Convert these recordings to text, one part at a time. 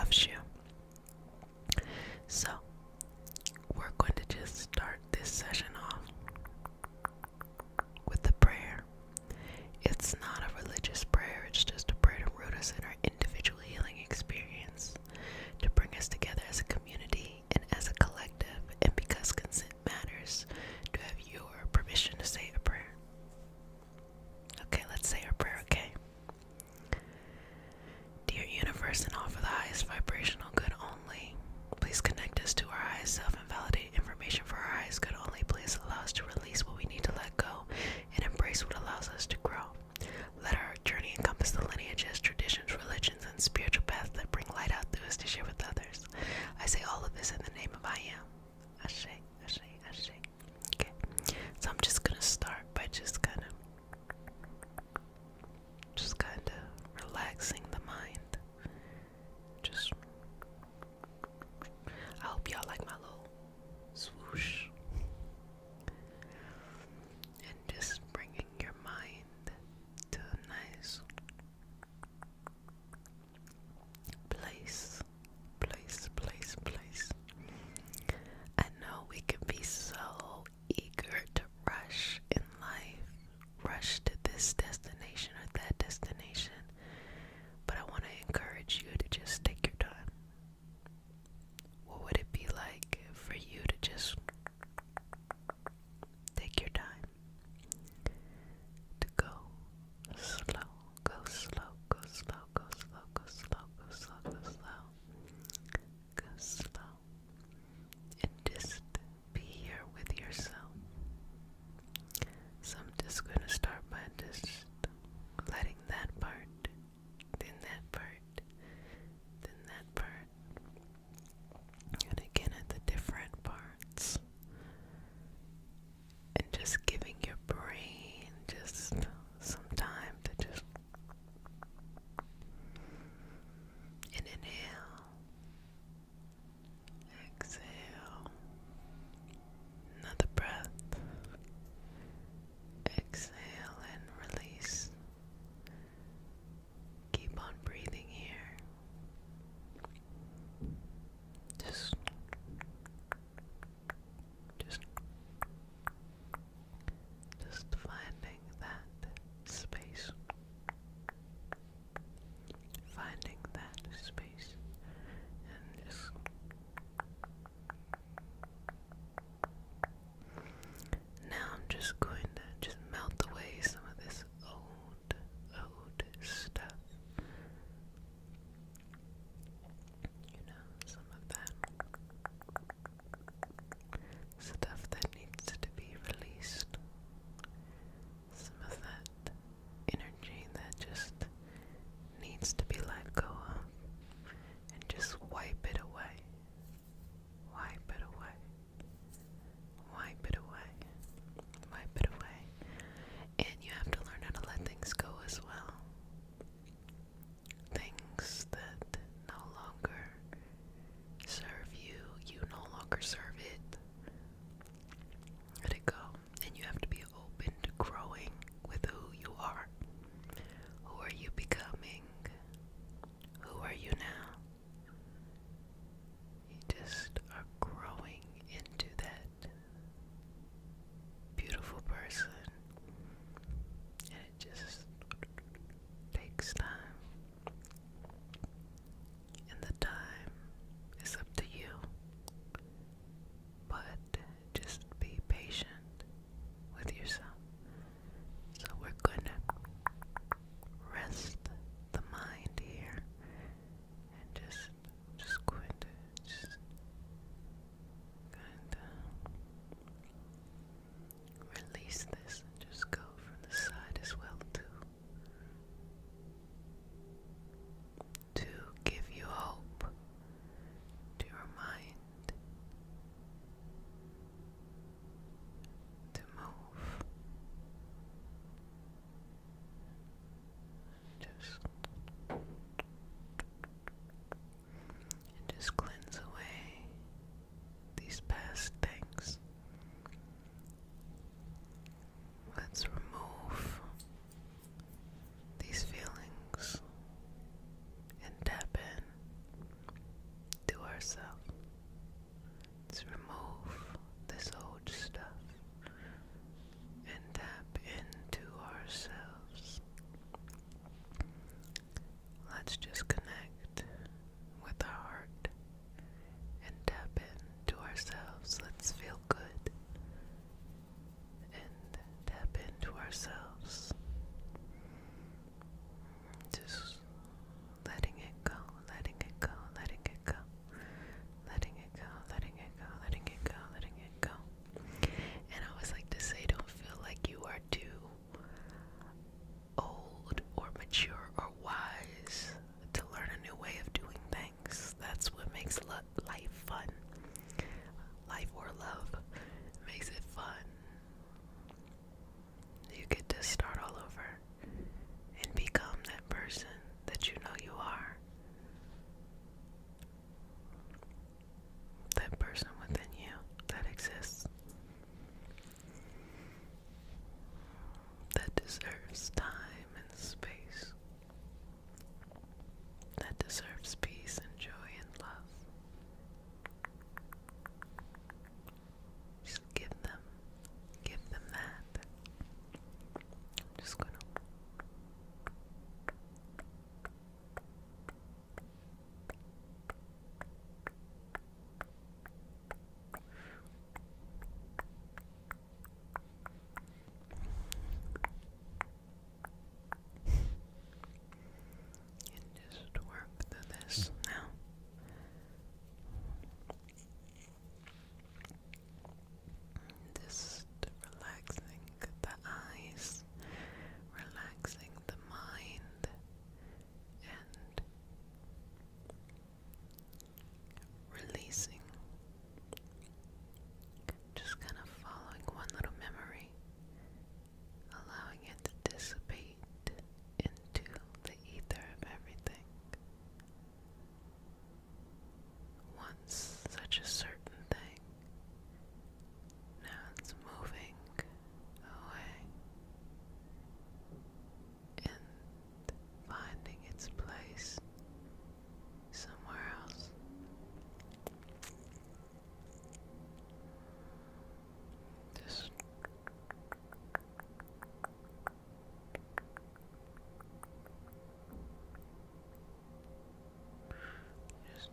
loves you. So, we're going to just start this session off with a prayer. It's not a religious prayer, it's just a prayer to root us in our individual healing experience, to bring us together as a community and as a collective, and because consent matters, to have your permission to say a prayer. Okay, let's say our prayer, okay? Dear universe, and all for the highest vibrational good only, please connect us to our highest self and validate information for our highest good only. Please allow us to release what we need to let go and embrace what allows us to grow. Let our journey encompass the lineages, traditions, religions, and spiritual paths that bring light out through us to share with others. I say all of this in the name of I am. Ashe, Ashe, Ashe. Okay, so I'm just gonna start by just kind of relaxing the mind. Just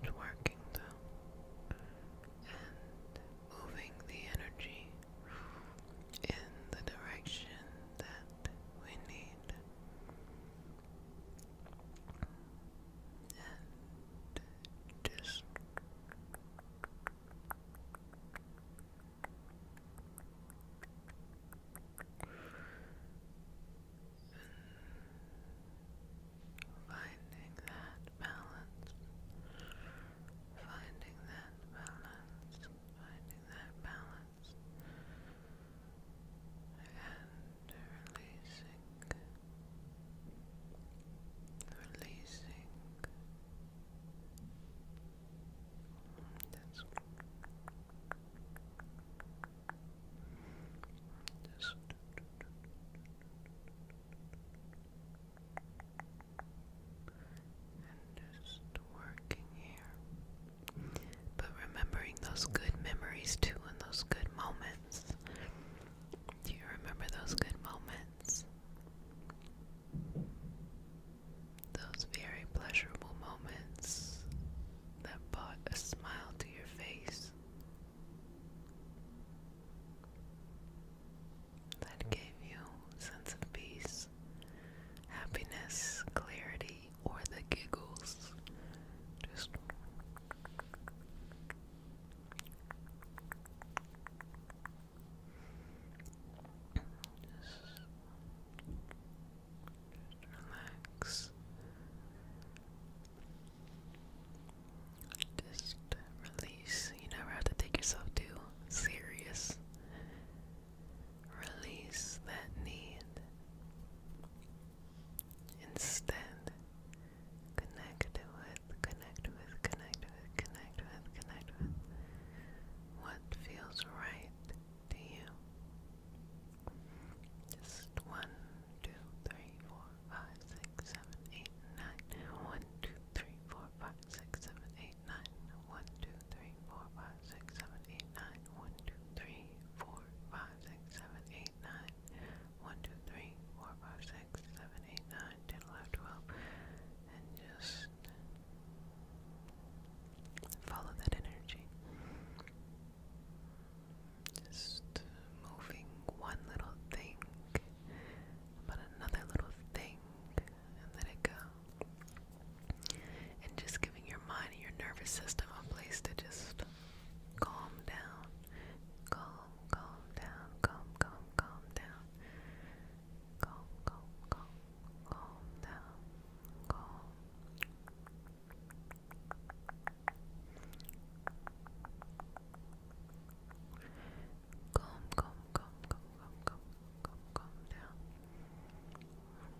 Just working through and moving the energy in the direction that we need. And just finding that balance, finding that balance, finding that balance, and releasing, releasing. That's just and just working here. But remembering those good memories too, and those good moments. Do you remember those good moments? Those very pleasurable moments that brought a smile to your face, that gave you a sense of peace, happiness, clarity, or the giggles. Just relax. Just release. You never have to take yourself too serious. Release that need. Instead, connect with what feels right to you. Just 1, 2, 3, 4, 5, 6, 7, 8, 9. 1, 2, 3, 4, 5, 6, 7, 8, 9. 1, 2, 3, 4, 5, 6, 7, 8, 9. 1, 2, 3, 4, 5, 6, 7, 8, 9. 1, 2, 3, 4, 5, 6, 7, 8, 9, 10, 11, 12. And just follow that energy. Just moving one little thing, but another little thing, and let it go. And just giving your mind and your nervous system a place to just calm down. Calm down. Calm down. Calm down. Calm. Calm down.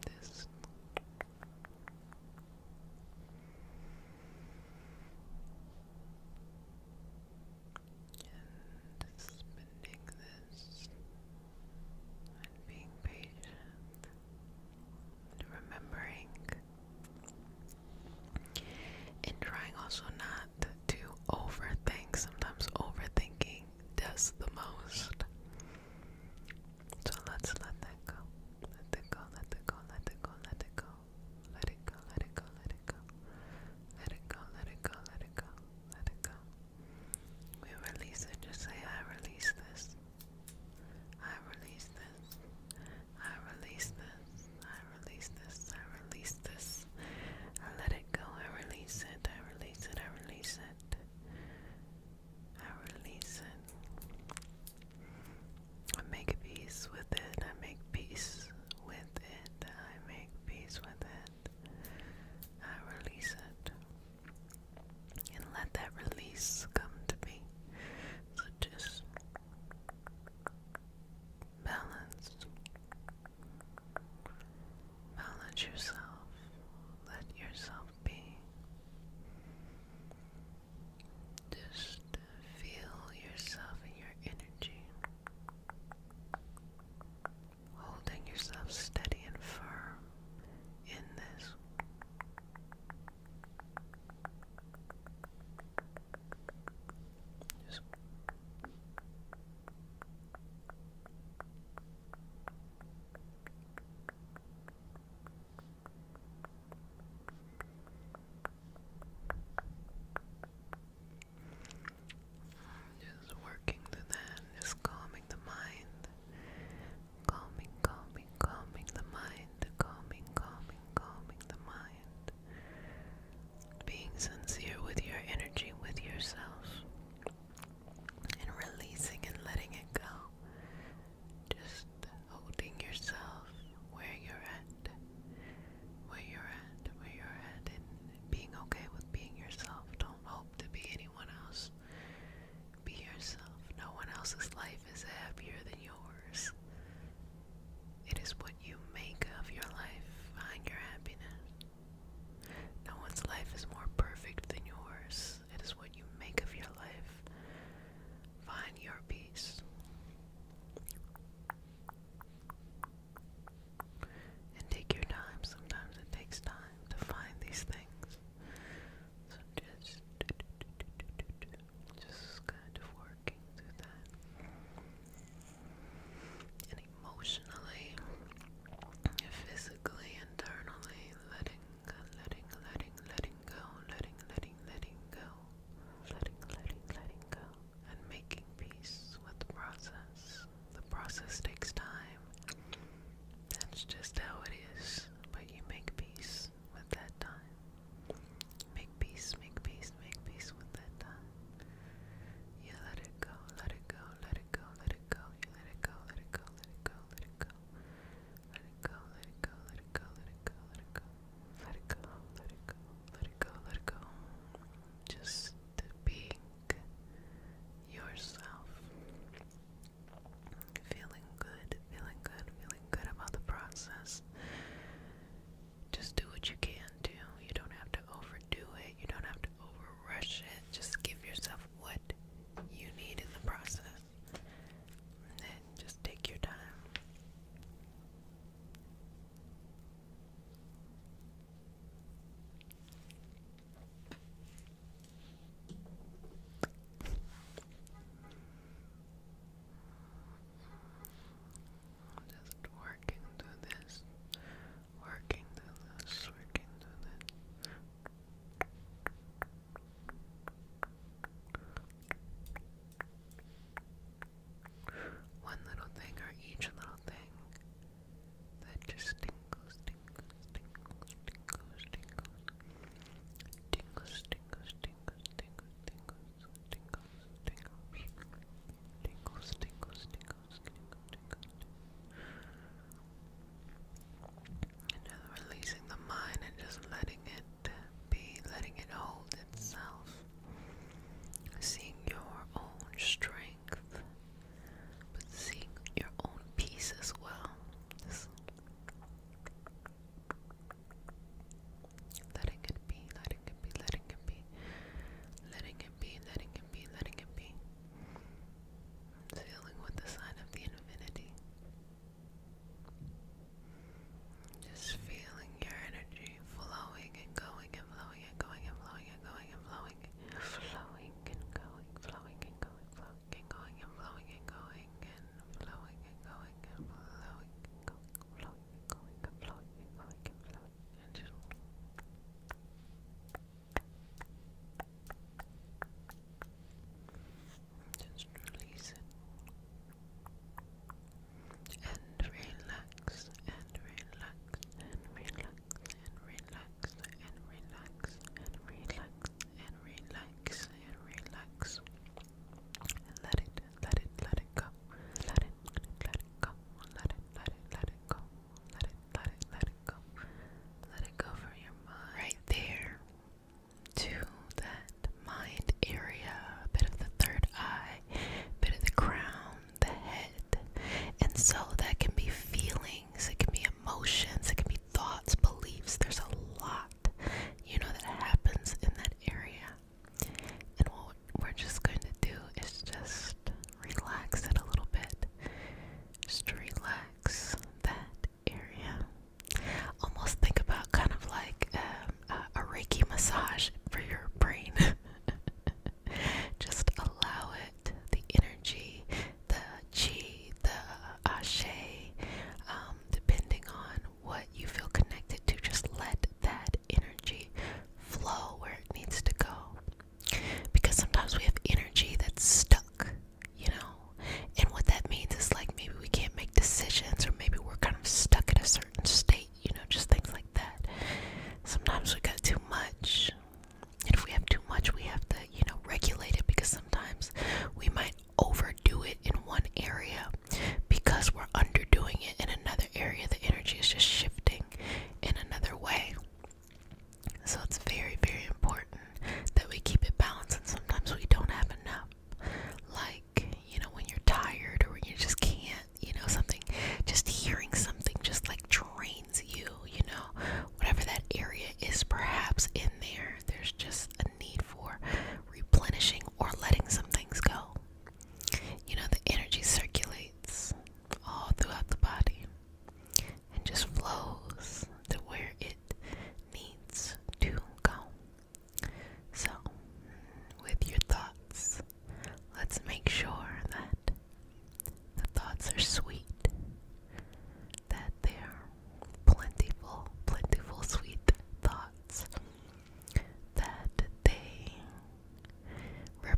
This. And spending this and being patient and remembering and trying also not to overthink. Sometimes overthinking does the most. So let's let that go. Let it go, let it go, let it go, let it go. Let it go, let it go, let it go. Let it go, let it go, let it go, let it go. We release it. Just say, I release this. I release this. I release this. I release this. I release this. I let it go. I release it. I release it. I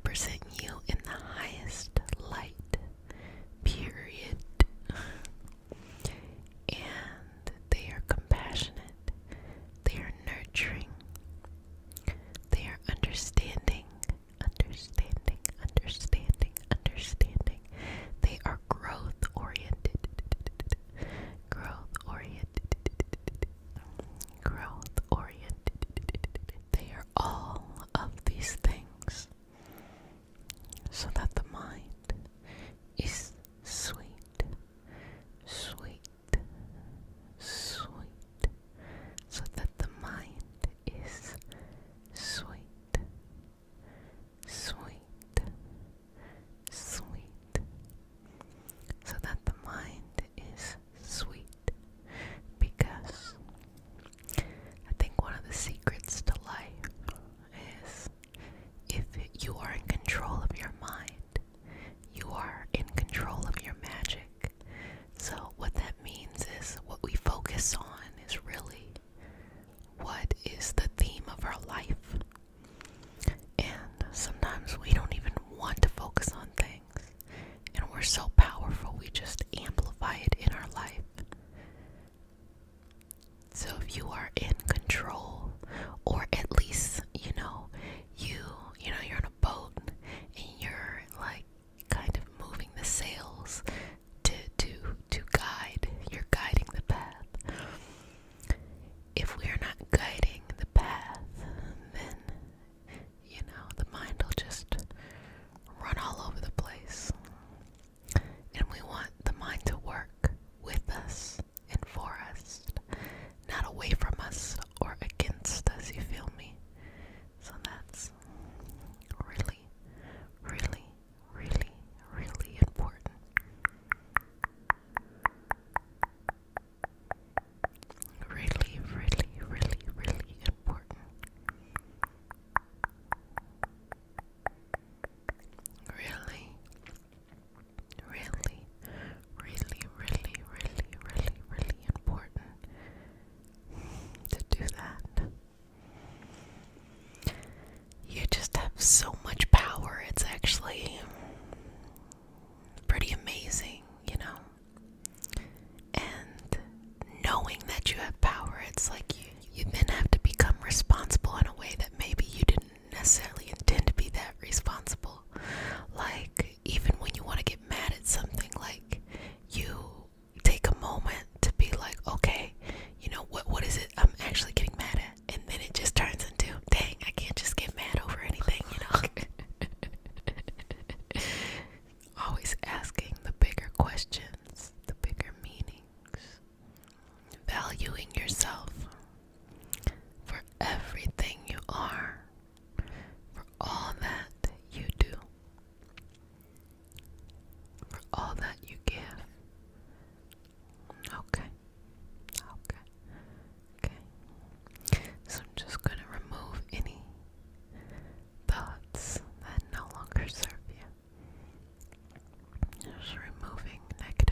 represent you in the highest light, period. And they are compassionate, they are nurturing, they are understanding. They are growth oriented. They are all of these things so that the mind is sweet. So that the mind is sweet. So that the mind is sweet. Because I think one of the secrets to life is if you are in control of your mind, you are in control of your magic. So what that means is what we focus on is really what is the theme of our life. And sometimes we don't even want to focus on things. And we're so powerful, we just amplify it in our life. So if you are in control, or at least, you're on a boat and you're like kind of moving the sails to guide, you're guiding the path. If we are not guiding the path, then, the mind will just run all over the place. And we want the mind to work with us and for us, not away from us or against us, you feel me? So that's really, really, really, really important. Really, really, really, really important. Really, really, really, really, really, really, really important to do that. You just have so much power. It's actually pretty amazing, And knowing that you have power, it's like you then have to become responsible in a way that maybe you didn't necessarily intend to be that responsible. Like, even when you want to get mad at something, like, you take a moment to be like, okay, what is it I'm actually getting mad at? And then it just turns into, dang, I can't just get mad over anything, Always asking the bigger questions, the bigger meanings. Valuing yourself for everything you are, for all that you do, for all that you give. Okay. So I'm just going to remove any thoughts that no longer serve you. Just removing negative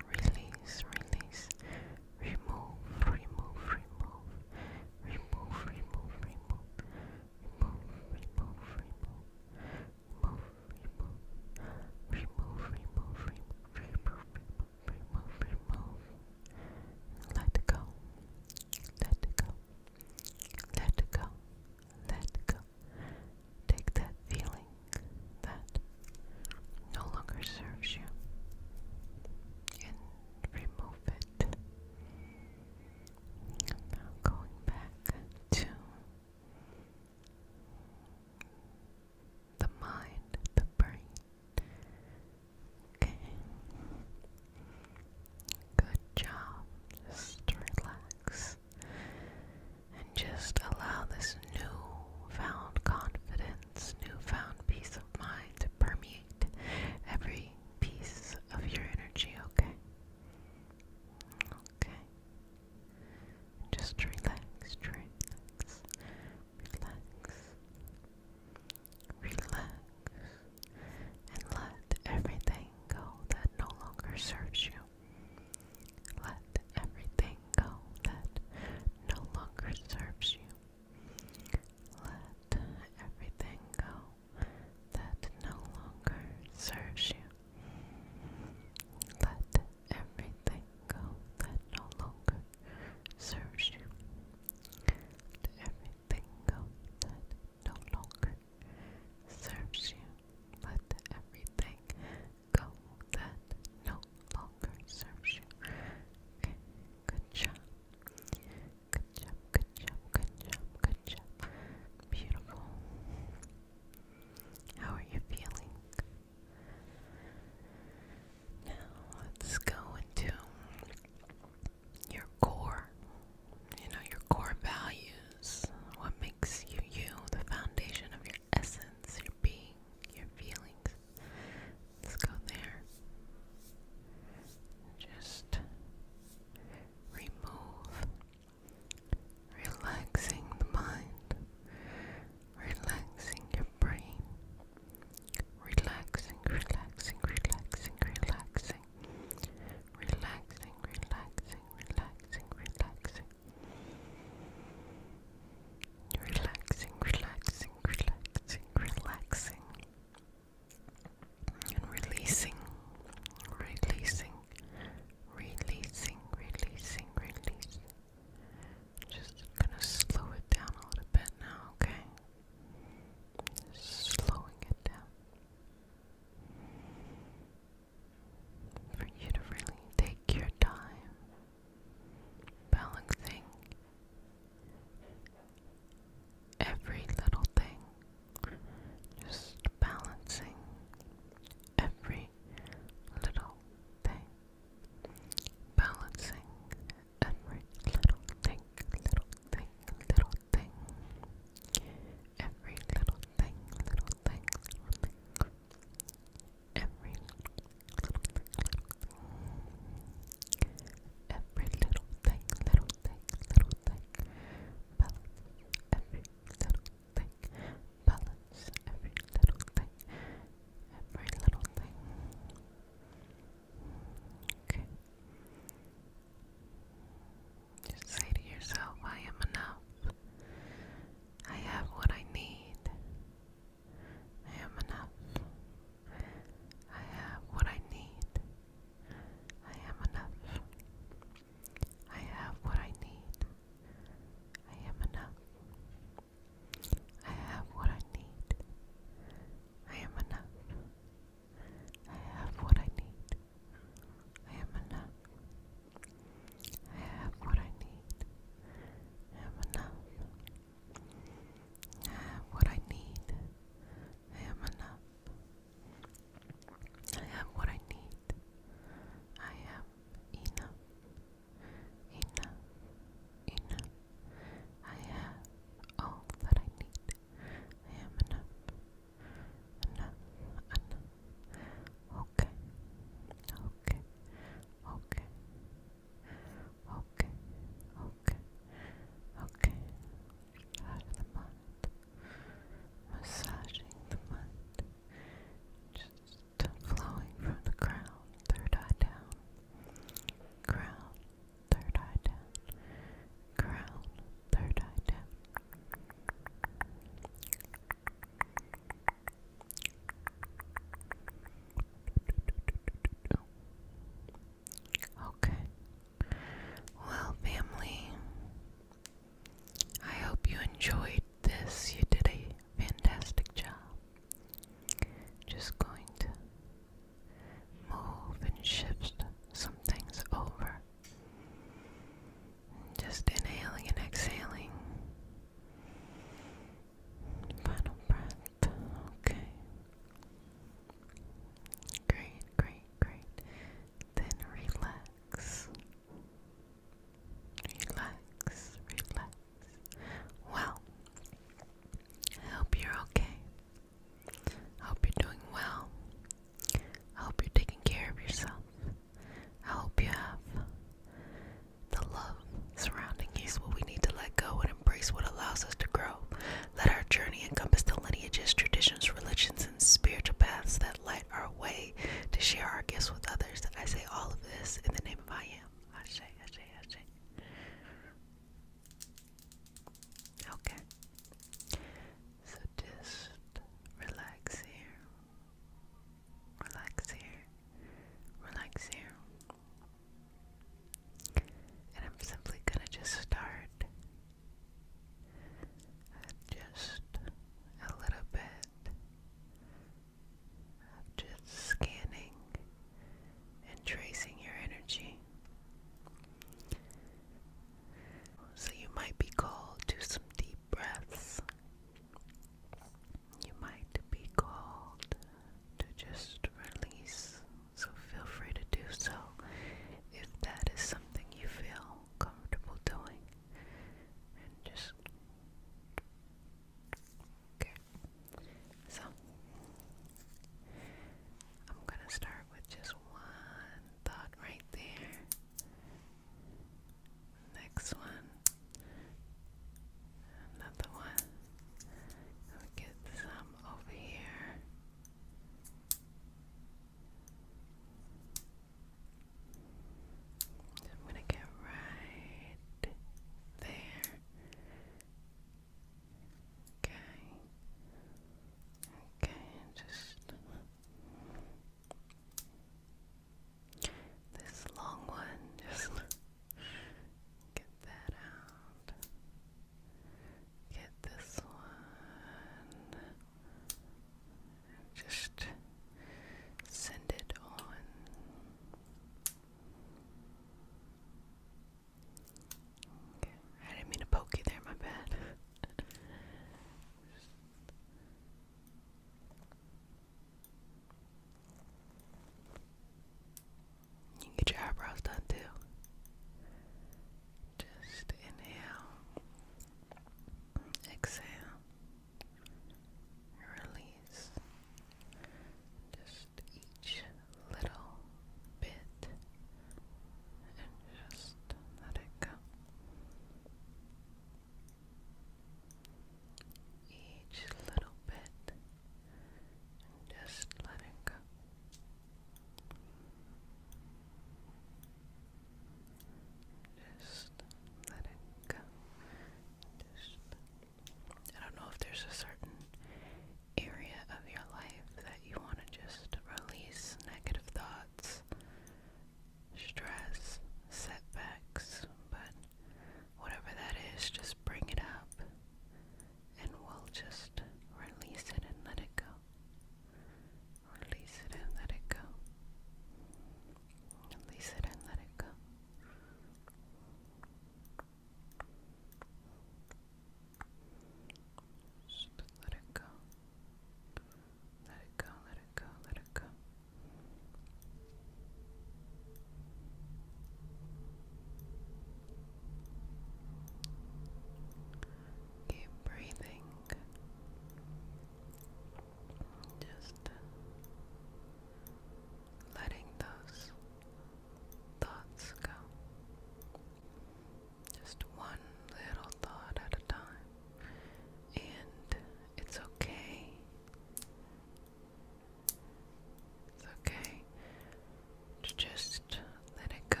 to just let it go.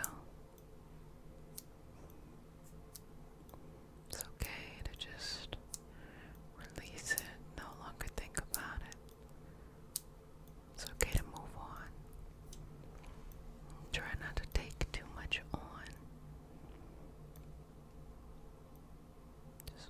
It's okay to just release it, no longer think about it. It's okay to move on. Try not to take too much on. Just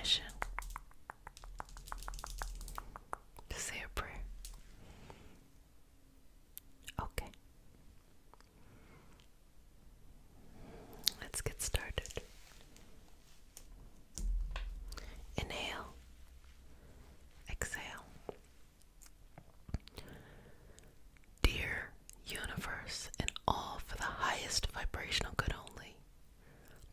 permission to say a prayer? Okay. Let's get started. Inhale. Exhale. Dear universe and all for the highest vibrational good only,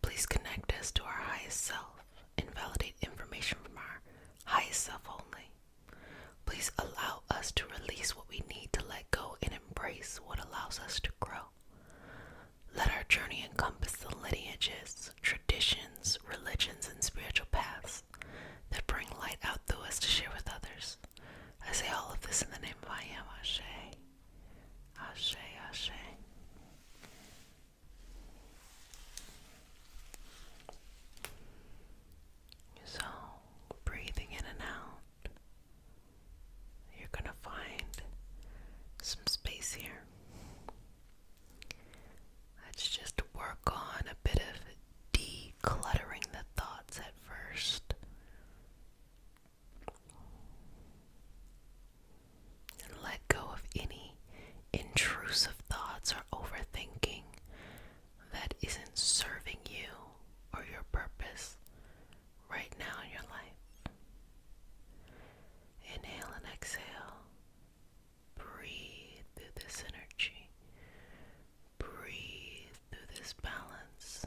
please connect us to our highest self and validate information from our highest self only. Please allow us to release what we need to let go and embrace what allows us to grow. Let our journey encompass the lineages, traditions, religions, and spiritual paths that bring light out through us to share with others. I say all of this in the name of I Am. Ashe. Ashe, Ashe. So, breathing in and out, you're going to find some space here. Let's just work on a bit of decluttering the thoughts at first. And let go of any intrusive thoughts or overthinking that isn't serving you or your purpose right now in your life. Inhale and exhale. Breathe through this energy. Breathe through this balance.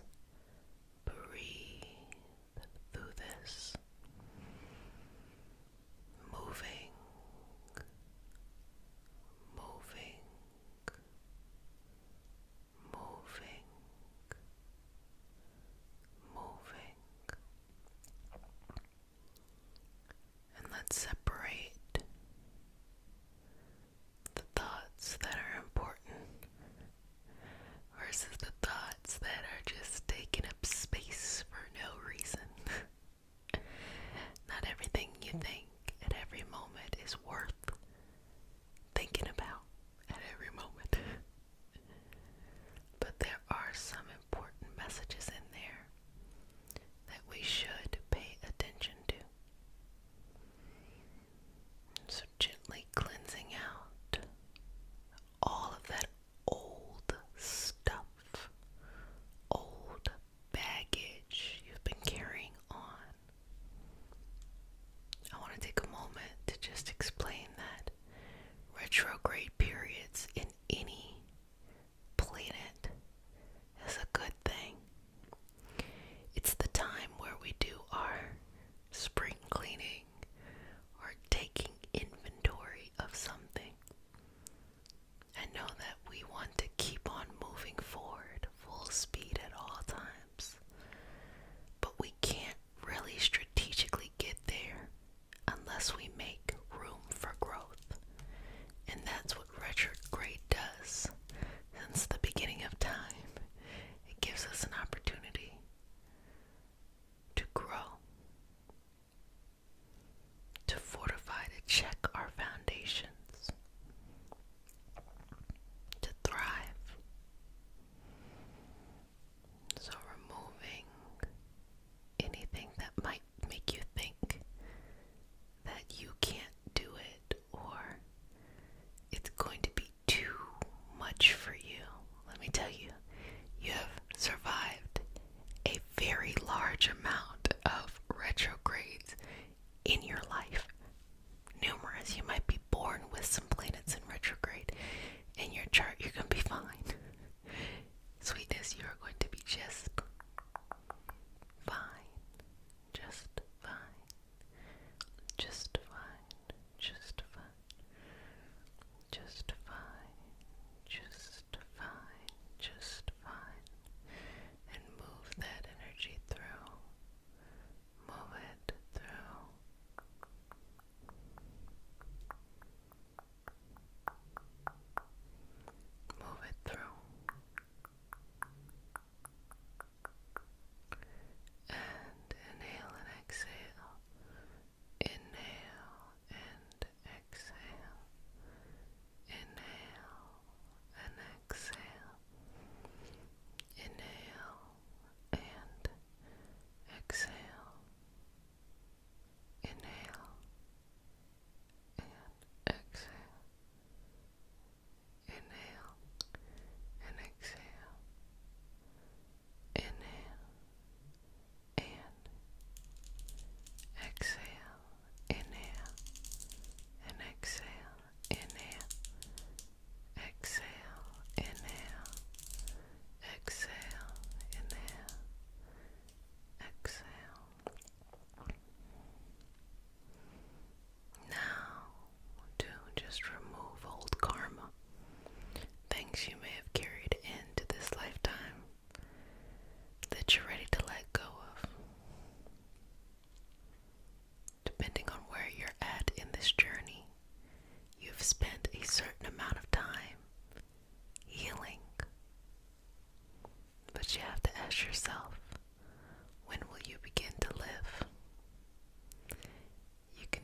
Breathe through this. Moving, moving, moving, moving. And let's separate the thoughts that are important versus the thoughts that are just taking up space for no reason. Not everything you think at every moment is worth thinking about at every moment. But there are some important messages in there that we should pay attention to.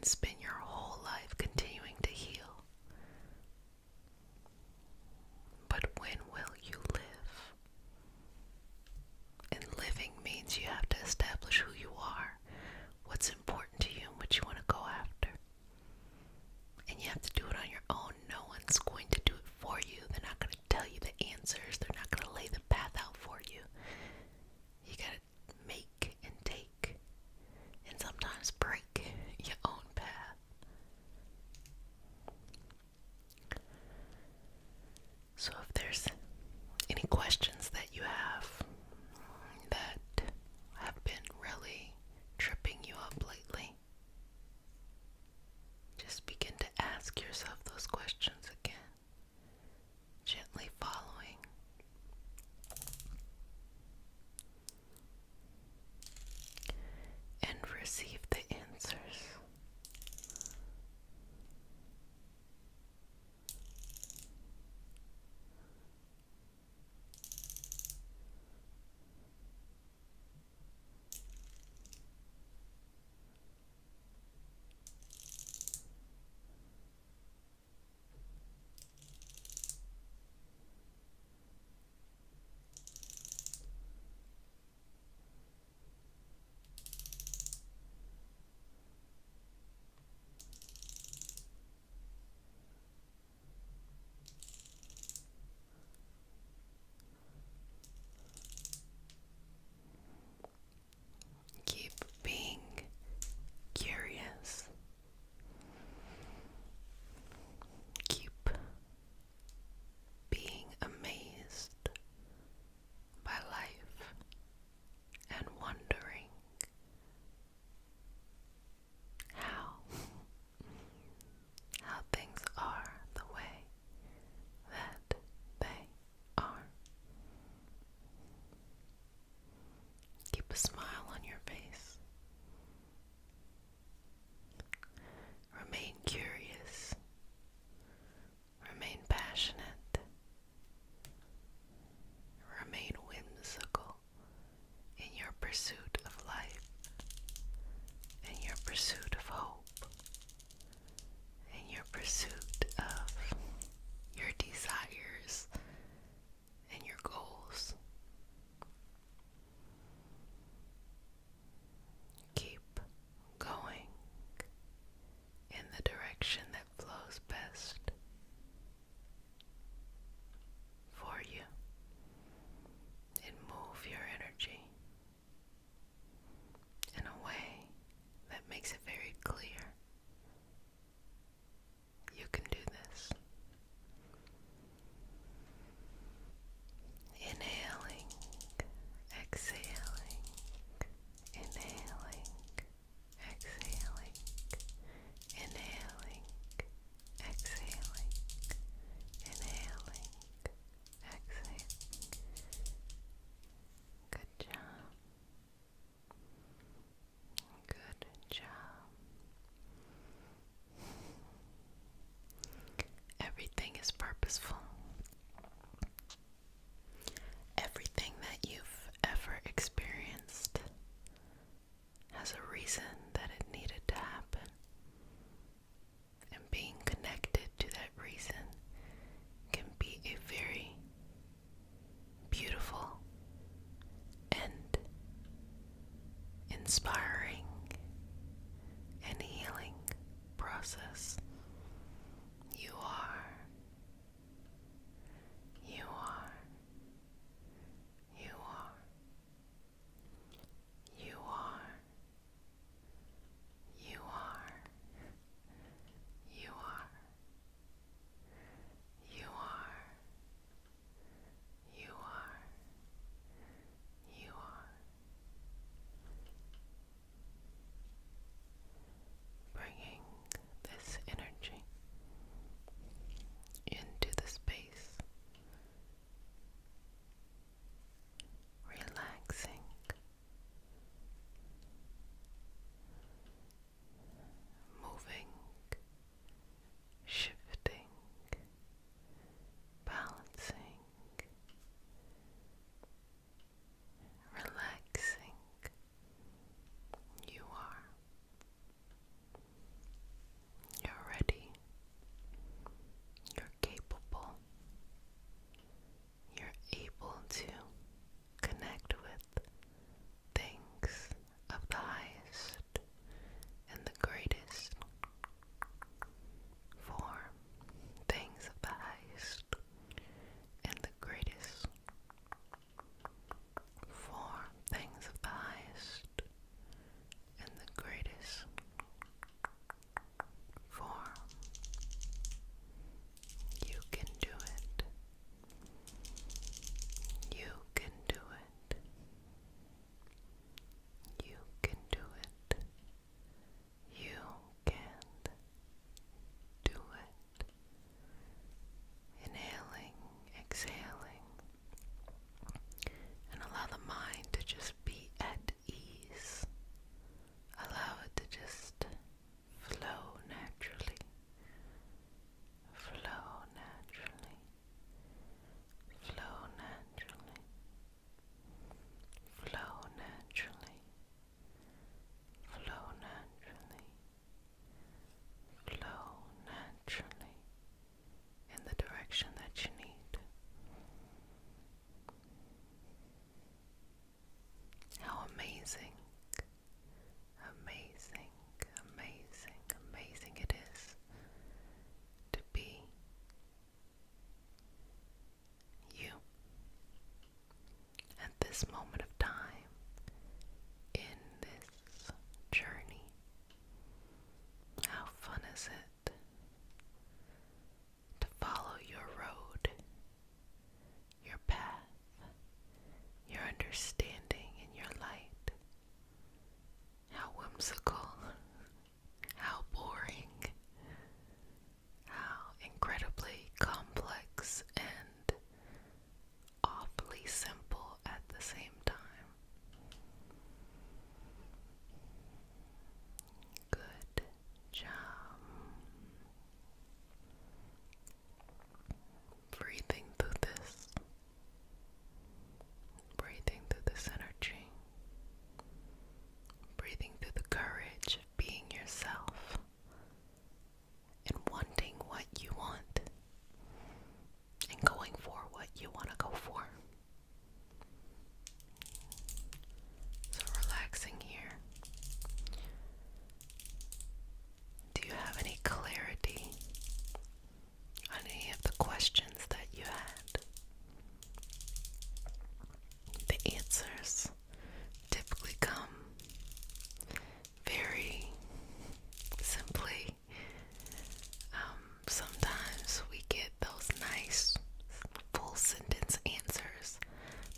spend your whole life continuing to heal. But when will you live? And living means you have to establish who you are, what's important to you, and what you want to go after. And you have to do it on your own. No one's going to do it for you. They're not going to tell you the answers. They're not going to lay the path out for you. You got to make and take, and sometimes break your own path. So if there's any questions that you have that have been really tripping you up lately, this moment of time, in this journey. How fun is it to follow your road, your path, your understanding, and your light? How whimsical, how boring, how incredibly complex and awfully simple at the same time. Good job. Breathing through this. Breathing through this energy. Breathing through the courage of being yourself and wanting what you want and going for what you want to go for. So relaxing here. Do you have any clarity on any of the questions that you had? The answers typically come very simply. Sometimes we get those nice full sentence answers,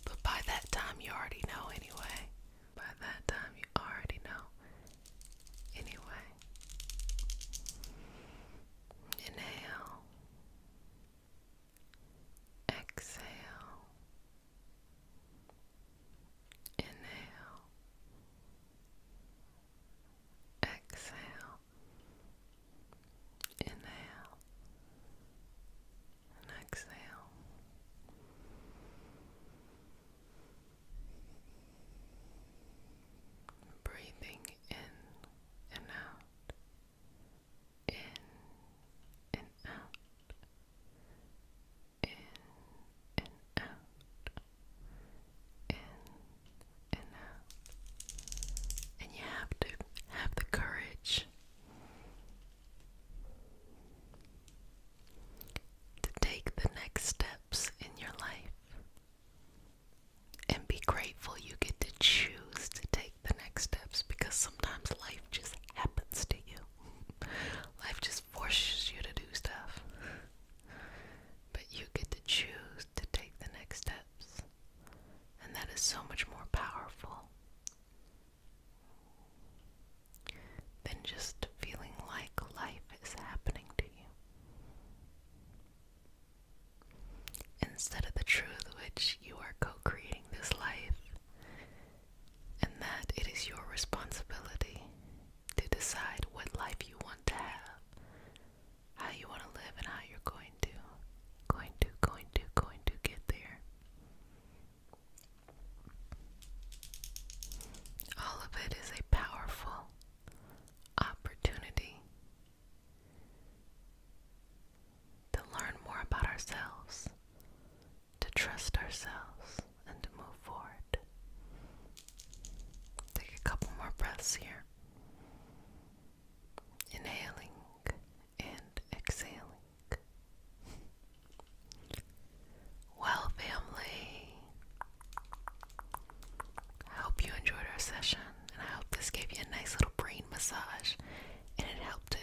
but by that time you already know anyway. By that time you already know anyway. Inhale. Exhale. Inhale. Exhale. Inhale. And exhale. Breathing in and out. In and out. In and out. In and out. And you have to have the courage to take the next steps in your life and be grateful you get to choose to take the next steps, because sometimes life just happens to you. Life just forces you to do stuff, but you get to choose to take the next steps, and that is so much more powerful than just feeling like life is happening to you. Instead of the truth which you are co-creating this life, and that it is your responsibility to decide what life you want to have, how you want to live, and how you're going to get there. All of it is a powerful opportunity to learn more about ourselves, to trust ourselves, and to move forward. Take a couple more breaths here. Inhaling and exhaling. Well, family, I hope you enjoyed our session, and I hope this gave you a nice little brain massage, and it helped to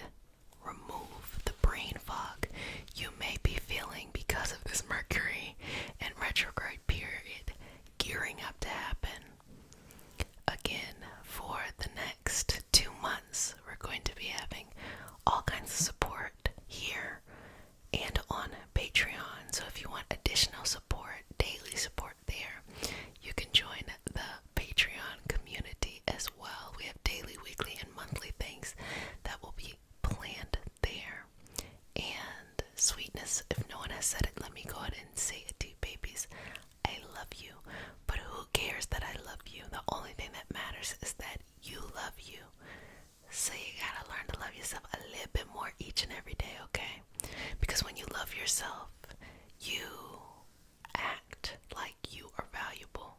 remove the brain fog you may be feeling because of this Mercury and retrograde period gearing up to happen. Again, for the next 2 months, we're going to be having all kinds of support here and on Patreon. So if you want additional support, daily support there, you can join the Patreon community as well. We have daily, weekly, and monthly things that will be planned there. And sweetness, if no one has said it, let me go ahead and say it to you, babies. I love you, but who cares that I love you? The only thing that matters is that you love you. So you gotta learn to love yourself a little bit more each and every day, okay? Because when you love yourself, you act like you are valuable.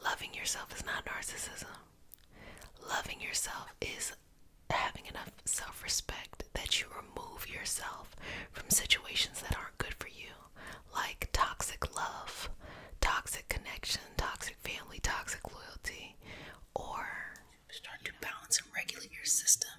Loving yourself is not narcissism. Loving yourself is having enough self-respect that you remove yourself from situations that aren't good for you, like toxic love, toxic connection, toxic balance and regulate your system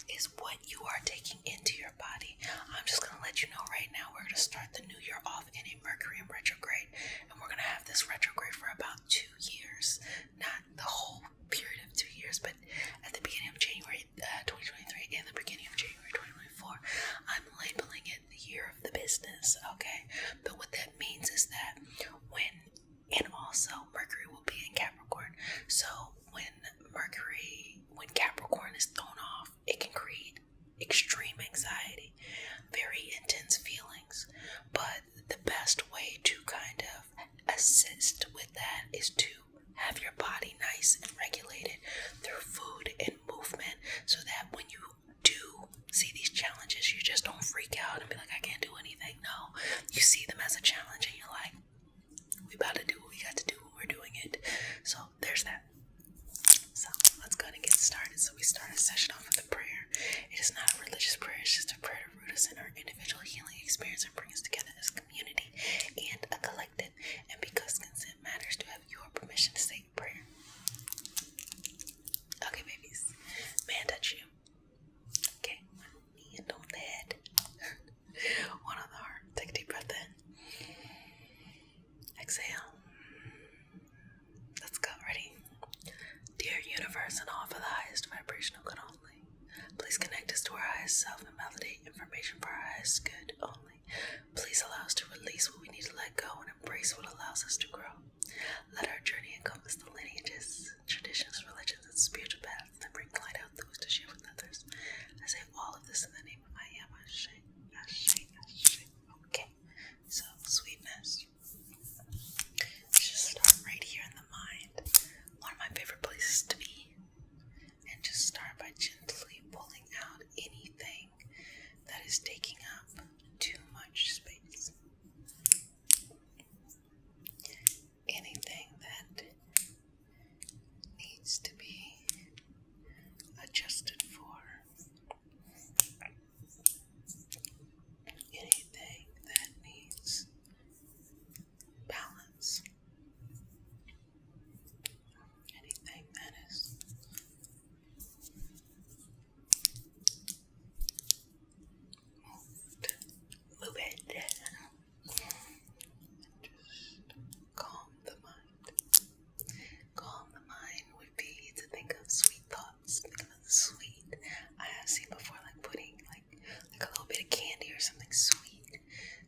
is what you are taking into your body. I'm just going to let you know right now, we're going to start the new year off in a Mercury in retrograde, and we're going to have this retrograde for about 2 years. Not the whole period of 2 years, but at the beginning of January 2023 and the beginning of January 2024, I'm labeling it the year of the business, okay? But what that means is that and also Mercury will be in Capricorn. So when Capricorn is thrown off, it can create extreme anxiety, very intense feelings. But the best way to kind of assist with that is to have your body nice and regulated through food and movement, so that when you do see these challenges, you just don't freak out and be like, I can't do anything. No, you see them as a challenge and you're like, we about to do what we got to do when we're doing it. So there's that. So let's go ahead and get started. So we start a session off with a prayer. It is not a religious prayer, it's just a prayer to root us in our individual healing experience and bring us together as a community and a collective. And because consent matters, to have your permission to say a prayer. Okay, babies. Man, touch you. Okay, one hand on the head. One on the heart. Take a deep breath in. Exhale. Let's go. Ready? Dear universe and all for the highest vibrational good only, please connect us to our highest self and validate information for our highest good only. Please allow us to release what we need to let go and embrace what allows us to grow. Let our journey encompass the lineages, traditions, religions, and spiritual paths that bring light out those to share with others. I say all of this in the name of I am. Ashe, Ashe, Ashe. Okay, so sweetness. Just start right here in the mind. One of my favorite places to be. And just start by gently pulling out anything that is taking up too much space. Anything that needs to be adjusted for. Anything that needs balance. Anything that is moved. Move it. Just calm the mind. Calm the mind would be to think of sweet thoughts. Think of the sweet. I have seen before, like putting like a little bit of candy or something sweet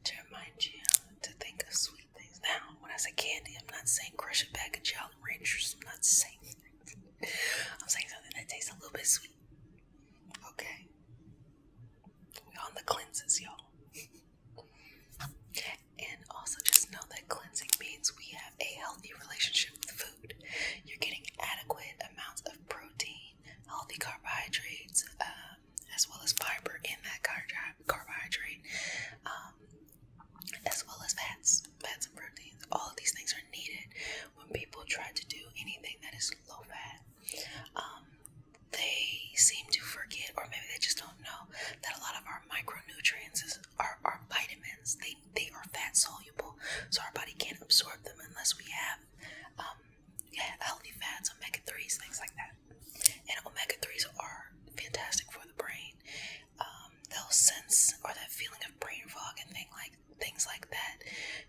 to remind you to think of sweet things. Now, when I say candy, I'm not saying crush a bag of Jolly Ranchers. I'm not saying that. I'm saying something that tastes a little bit sweet. Okay. We're on the cleanses, y'all. And also just know that cleansing means we have a healthy relationship with food. You're getting adequate amounts of protein, healthy carbohydrates, as well as fiber in that carbohydrate, as well as fats and proteins. All of these things are needed when people try to do anything that is low fat. They seem to forget, or maybe they just don't know, that a lot of our micronutrients are vitamins. They are fat soluble, so our body can't absorb them unless we have healthy fats, omega-3s, things like that. And omega-3s are fantastic for the brain. They'll sense, or that feeling of brain fog and things like that.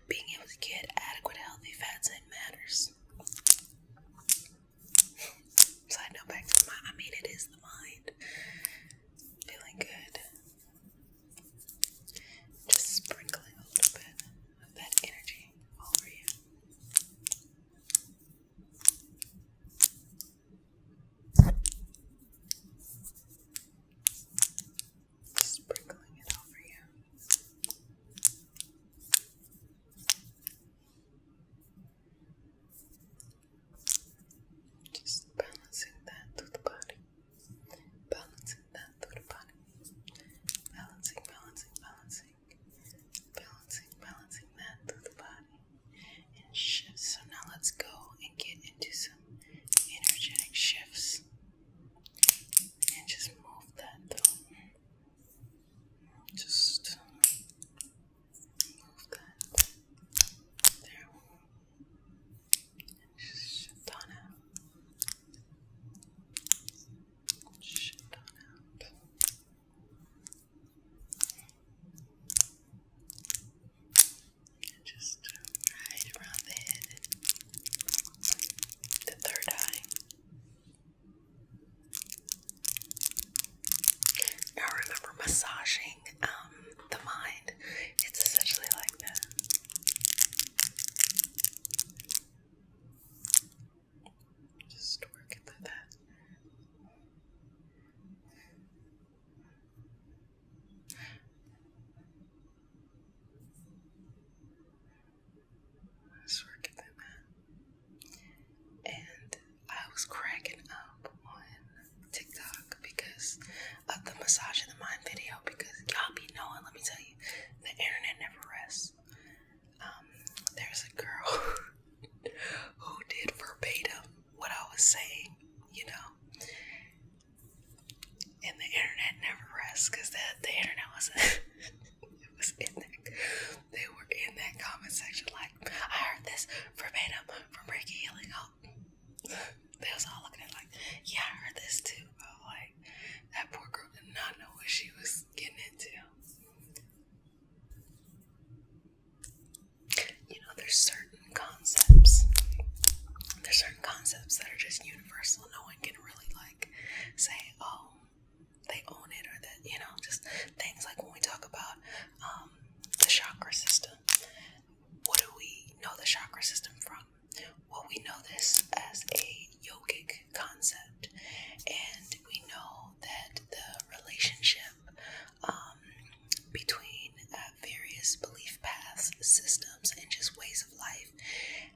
Being able to get adequate healthy fats, it matters. Side note, back to the mind. I mean, it is the mind. Feeling good. Just sprinkling a little bit of that energy massaging the mind. It's essentially like that. Just working through that. Just working through that. And I was cracking up on TikTok because of the massage in the mind video, because y'all be knowing, let me tell you, the internet never rests. There's a girl who did verbatim what I was saying, you know, and the internet never rests, because the internet wasn't it was in that, they were in that comment section like, I heard this verbatim from Reiki Healing. They was all looking at it like, yeah, I heard this too, bro. Like, that poor girl did not know what she was getting into. You know, there's certain concepts that are just universal. No one can really like say, oh, they own it, or that, you know, just things like when we talk about the chakra system. What do we know the chakra system from? Well, we know this as a yogic concept, and we know that the relationship between various belief paths, systems, and just ways of life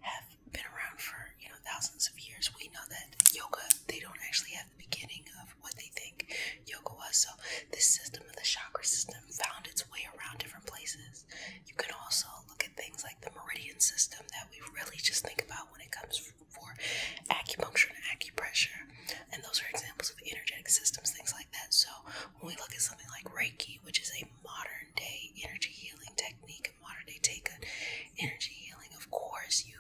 have been around for, you know, thousands of years. We know that yoga, they don't actually have the beginning of what they think yoga was. So this system of the chakra system found its way around different places. You can also look at things like the meridian system that we really just think about when it comes for acupuncture and acupressure. And those are examples of energetic systems, things like that. So when we look at something like Reiki, which is a modern day energy healing technique, a modern day take on energy healing, of course you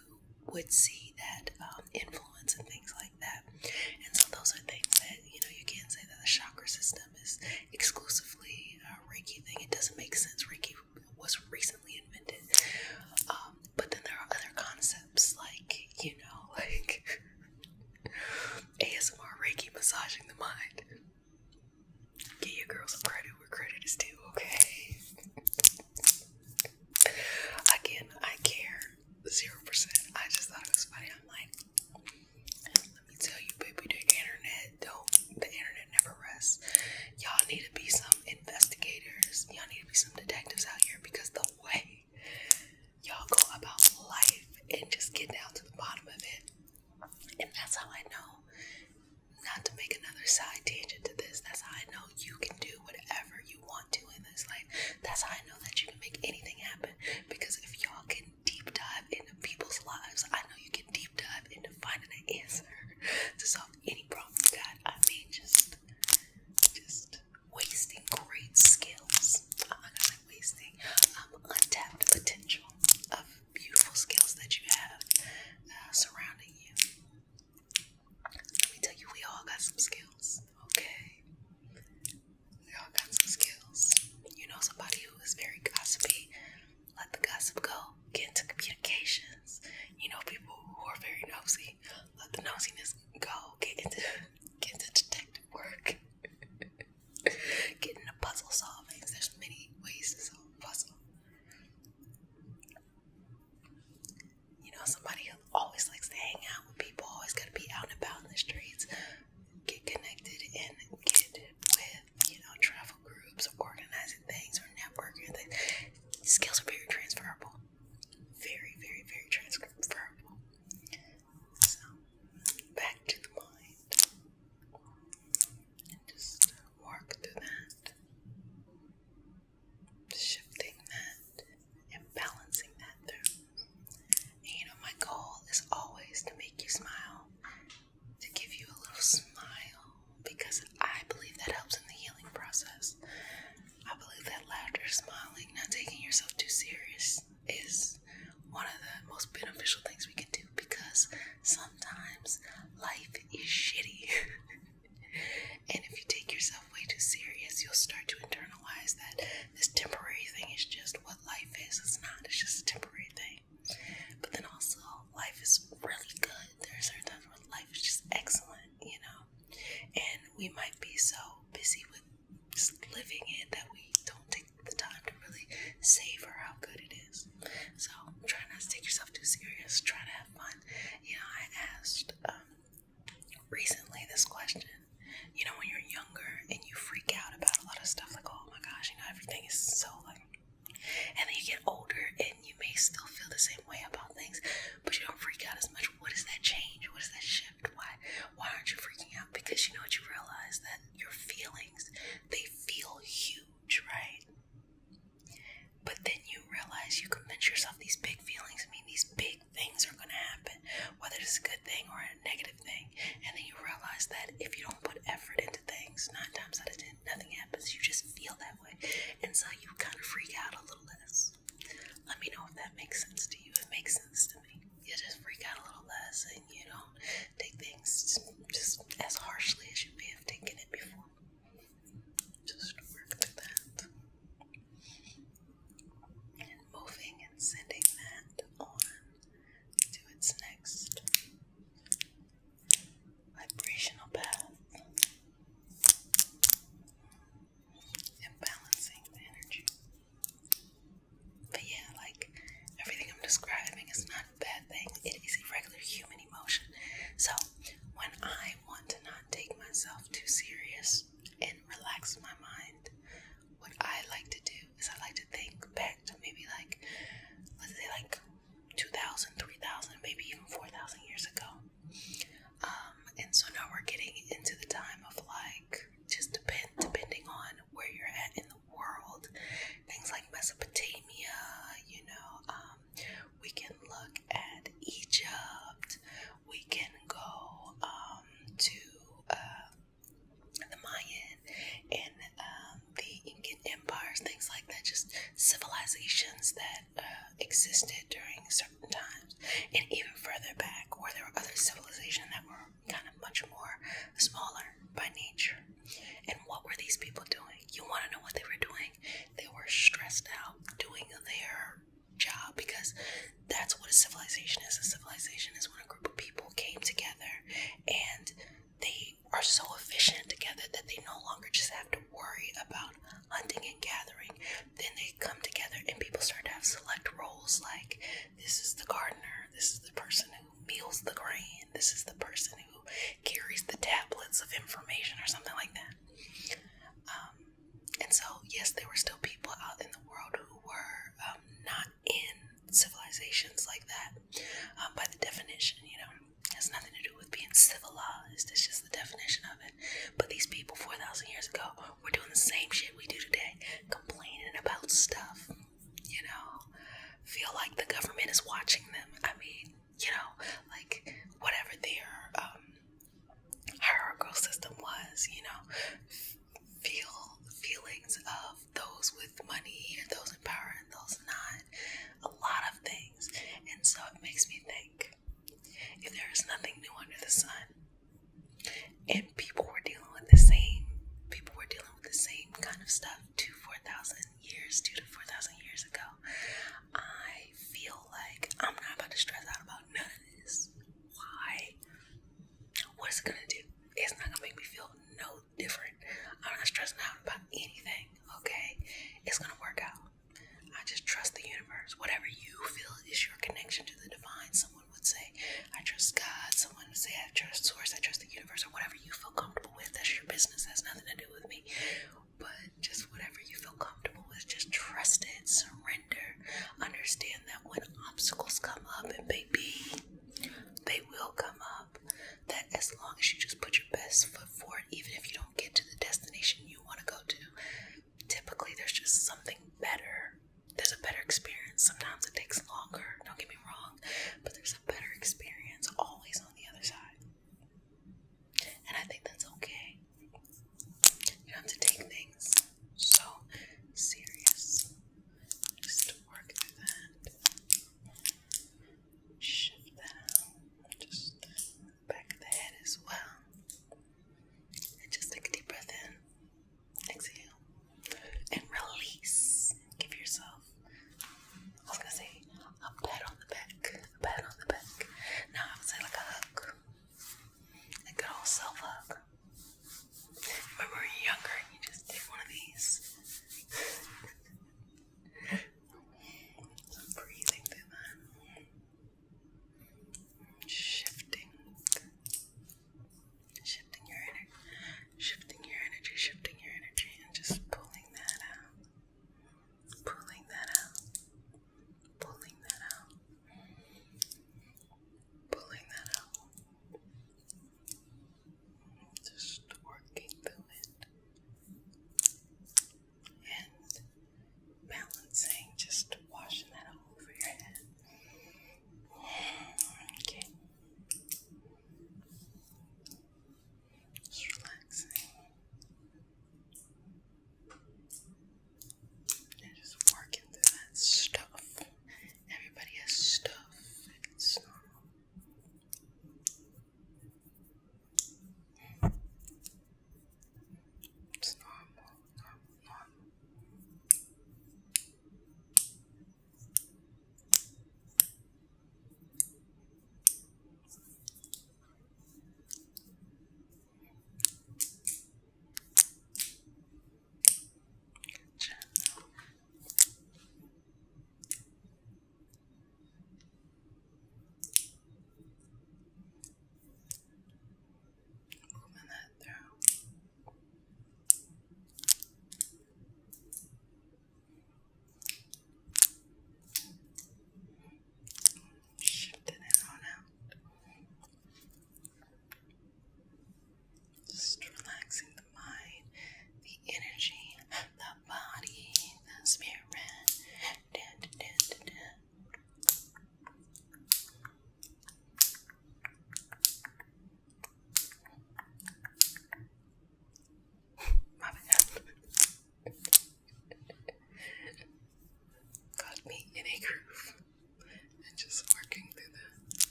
would see that influence and things like that. And so those are things that, you know, you can't say that the chakra system is exclusively a Reiki thing. It doesn't make sense. Reiki was recently invented. But then there are other concepts like, you know, like ASMR Reiki massaging the mind. Give your girl some credit where credit is due, okay? Again, I care 0%. I just thought it was funny. I'm like, let me tell you, baby, the internet never rests. Y'all need to be some investigators. Y'all need to be some detectives out here, because the way y'all go about life and just get down to the bottom of it. And that's how I know, not to make another side tangent to this, that's how I know you can do whatever you want to in this life. That's how I know that you can make anything happen. Because if y'all can deep dive into people's lives, I know you can deep dive into finding an answer to solve any problem you got. I mean, just wasting great skills. I'm not gonna say wasting, untapped potential of beautiful skills that you have surrounding you. Let me tell you, we all got some skills, okay? We all got some skills. You know somebody who is very gossipy, let the gossip go. Get into communications. You know people who are very nosy, let the nosiness go. Get into detective work. Get into puzzle solving. There's many ways to solve a puzzle. You know, somebody who always likes to hang out with people, always got to be out and about in the streets. Get connected and get with, you know, travel groups, organizing things, or networking things. Skills are very transferable. Very, very, very transferable. So, back to the mind. And just work through that. Shifting that and balancing that through. And, you know, my goal is always to make you smile. To give you a little smile. Because I believe that helps in the healing process. I believe that laughter, smiling, not taking yourself too serious is one of the most beneficial things we can do, because sometimes life is shitty. And if you take yourself way too serious, you'll start to internalize that this temporary thing is just what life is. It's not, it's just a temporary thing. But then also, life is really good. There are certain times where life is just excellent, you know? And we might be so busy with just living it that we don't take the time to really savor how good it is. So try not to take yourself too serious. Try to have fun. I asked recently this question. When you're younger and you freak out about a lot of stuff, like, oh my gosh, everything is so like, and then you get older and you may still feel the same way about things, but you don't freak out as much. What is that change? What is that shift? Why aren't you freaking out? Because you realize that your feelings, they feel huge, right? But then you realize you convince yourself these big feelings mean these big things are going to happen, whether it's a good thing or a negative thing. And then you realize that if you don't put effort into things, 9 times out of 10, nothing happens. You just feel that way. And so you kind of freak out a little less. Let me know if that makes sense to you. It makes sense to me. You just freak out a little less and you don't take things just as harshly as you may have taken it before. Just work through that. And moving and sending that on to its next vibrational path. And balancing the energy. But yeah, like everything I'm describing is not a bad thing. It is a regular human emotion. So when I want to not take myself too serious and relax my mind, what I like to do is I like to think back to maybe like, let's say like 2,000, 3,000, maybe even 4,000 years ago. And so now we're getting into the time of like, just depending on where you're at in the world, things like Mesopotamia, we can look at Egypt, we can go to the Mayan and the Incan empires, things like that, just civilizations that existed during certain times, and even further back where there were other civilizations that were kind of much more smaller by nature. And what were these people doing? You want to know what they were doing? They were stressed out doing their job, because that's what a civilization is. A civilization is when a group of people came together and they are so efficient together that they no longer just have to worry about hunting and gathering. Then they come together and people start to have select roles, like this is the gardener, this is the person who meals the grain, this is the person who carries the tablets of information or something like that. And so yes, there were still people out in the world who were not in civilizations like that. By the definition, it has nothing to do with being civilized. It's just the definition of it. But these people 4,000 years ago were doing the same shit we do today, complaining about stuff. Feel like the government is watching them. I mean, like whatever their hierarchical system was, feelings of those with money and those in power and those not, a lot of things. And so it makes me think, if there is nothing new under the sun, and people were dealing with the same kind of stuff 2 to 4,000 years ago, I feel like I'm not about to stress out about none of this. Why? What is it gonna do? It's not gonna make me feel no different. I'm not stressing out about anything, okay? It's gonna work out. I just trust the universe. Whatever you feel is your connection to the divine. Someone would say, I trust God. Someone would say, I trust source. I trust the universe. Or whatever you feel comfortable with. That's your business. It has nothing to do with me. But just whatever you feel comfortable with, just trust it. Surrender. Understand that when obstacles come up, and baby, they will come up, that as long as you just put your best foot forward, even if you don't get to the destination you want to go to, typically there's just something better. There's a better experience. Sometimes it takes longer, don't get me wrong, but there's a better experience always on the other side. And I think that's okay. You don't have to take things so serious. Just work through that. Shift that out. Just back of the head as well. And just take a deep breath in. Exhale. And release. Give yourself, I was gonna say, a pat on the back. A pat on the back. Now I would say like a hug. A good old self hug. Remember when you're younger and you just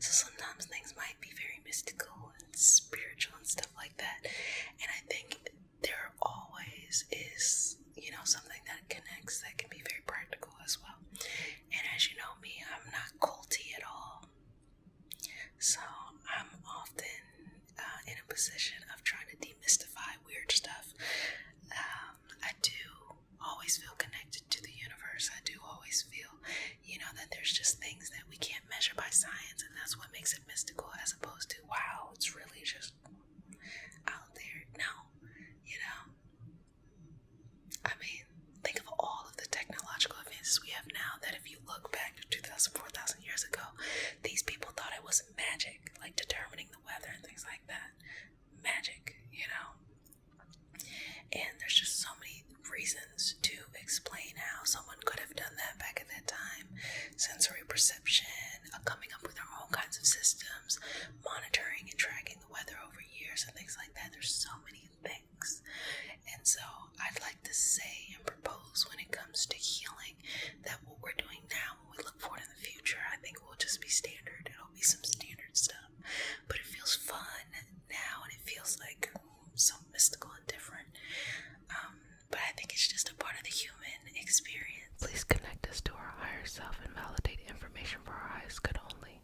So sometimes things might be very mystical and spiritual and stuff like that. And I think there always is, something that connects that can be very practical as well. And as you know me, I'm not culty at all. So I'm often in a position of trying to demystify weird stuff. I do always feel connected to the universe. I do always feel, that there's just things that we can't measure by science, and that's what makes it mystical, as opposed to, wow, it's really just out there. No, I mean, think of all of the technological advances we have now that if you look back to 2,000, 4,000 years ago, these people thought it was magic, like determining the weather and things like that. Magic, And there's just so many reasons to explain how someone could have done that back at that time. Sensory perception, coming up with their own kinds of systems, monitoring and tracking the weather over years and things like that. There's so many things. And so I'd like to say and propose, when it comes to healing, that what we're doing now, when we look forward in the future, I think will just be standard. It'll be some standard stuff. But it feels fun now, and it feels like so mystical and different. But I think it's just a part of the human experience. Please connect us to our higher self and validate information for our highest good only.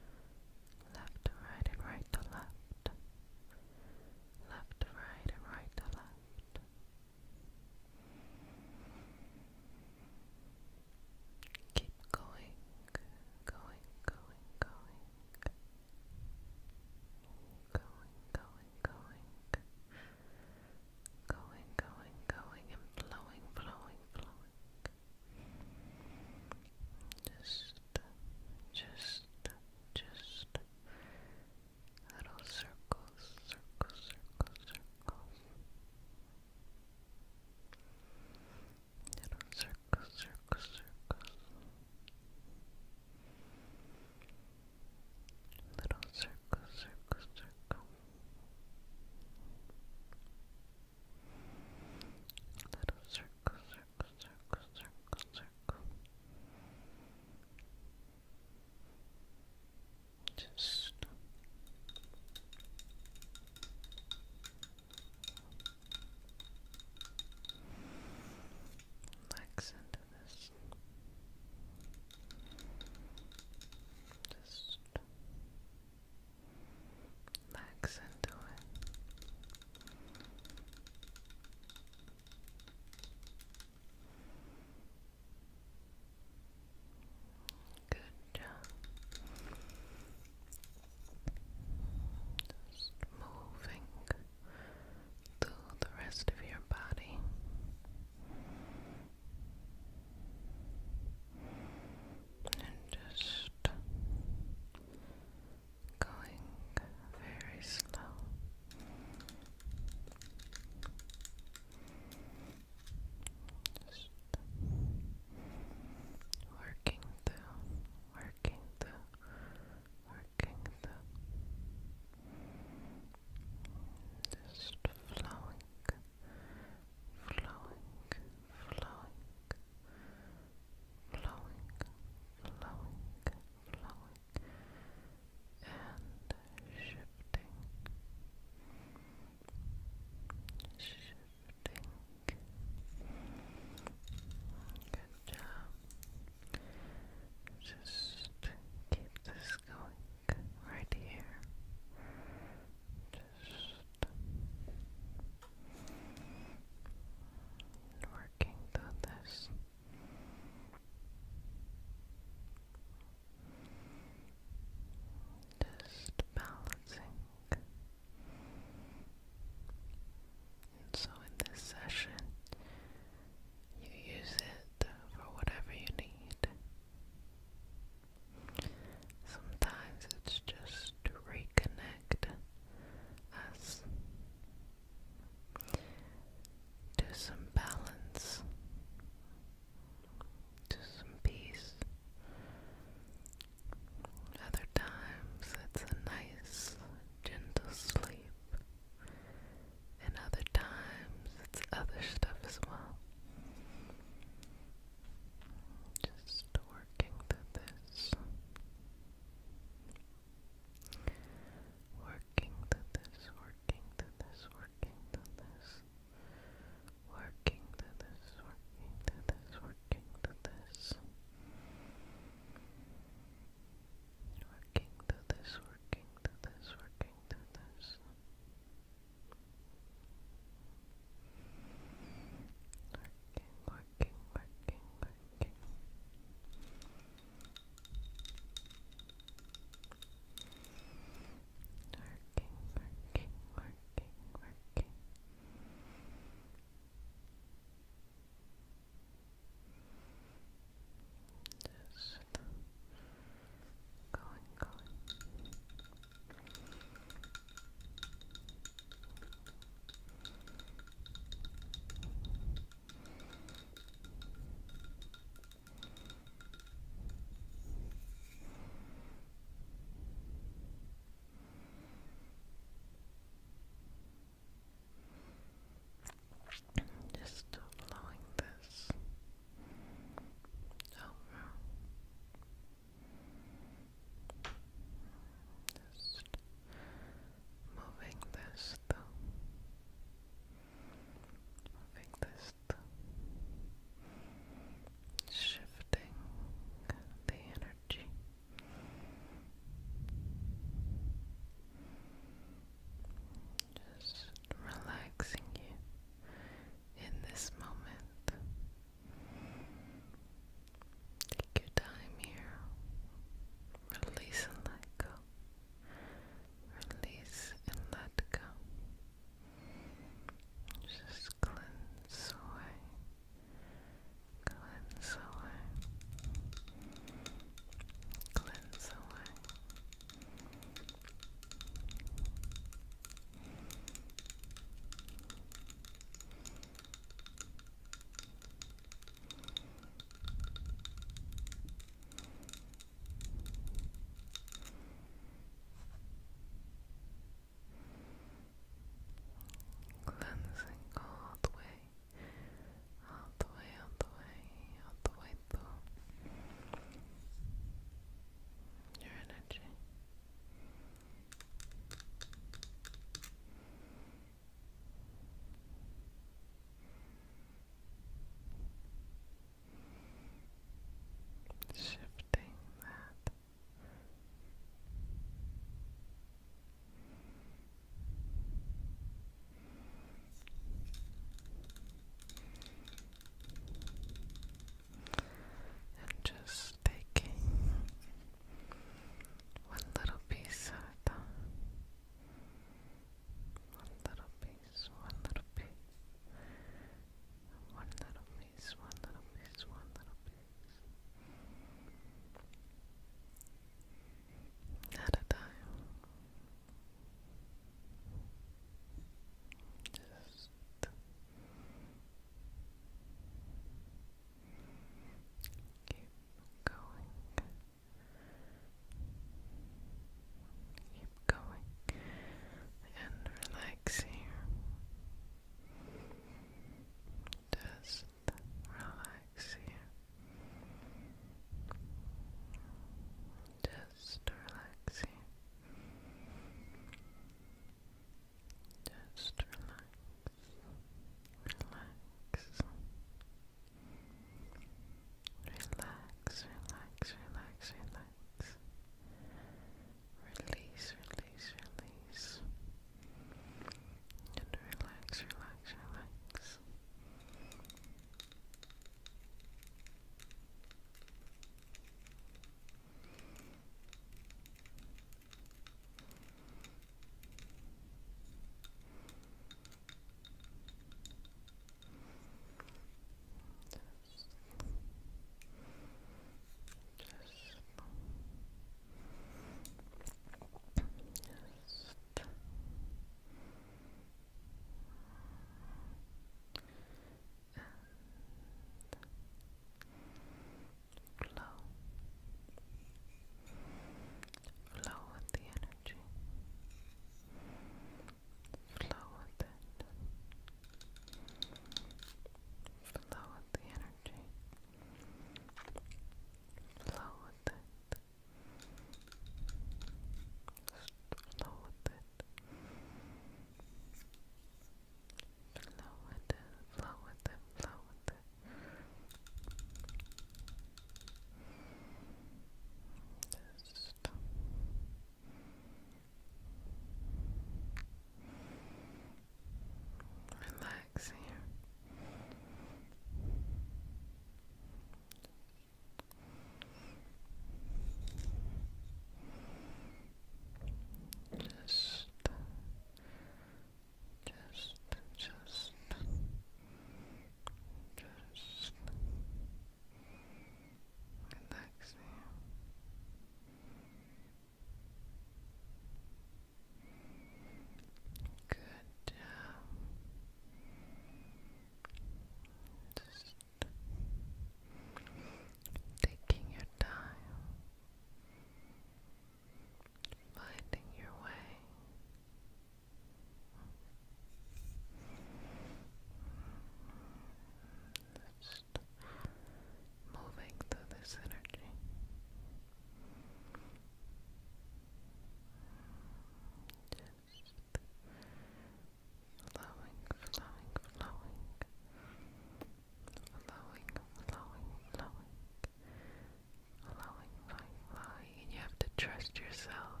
trust yourself.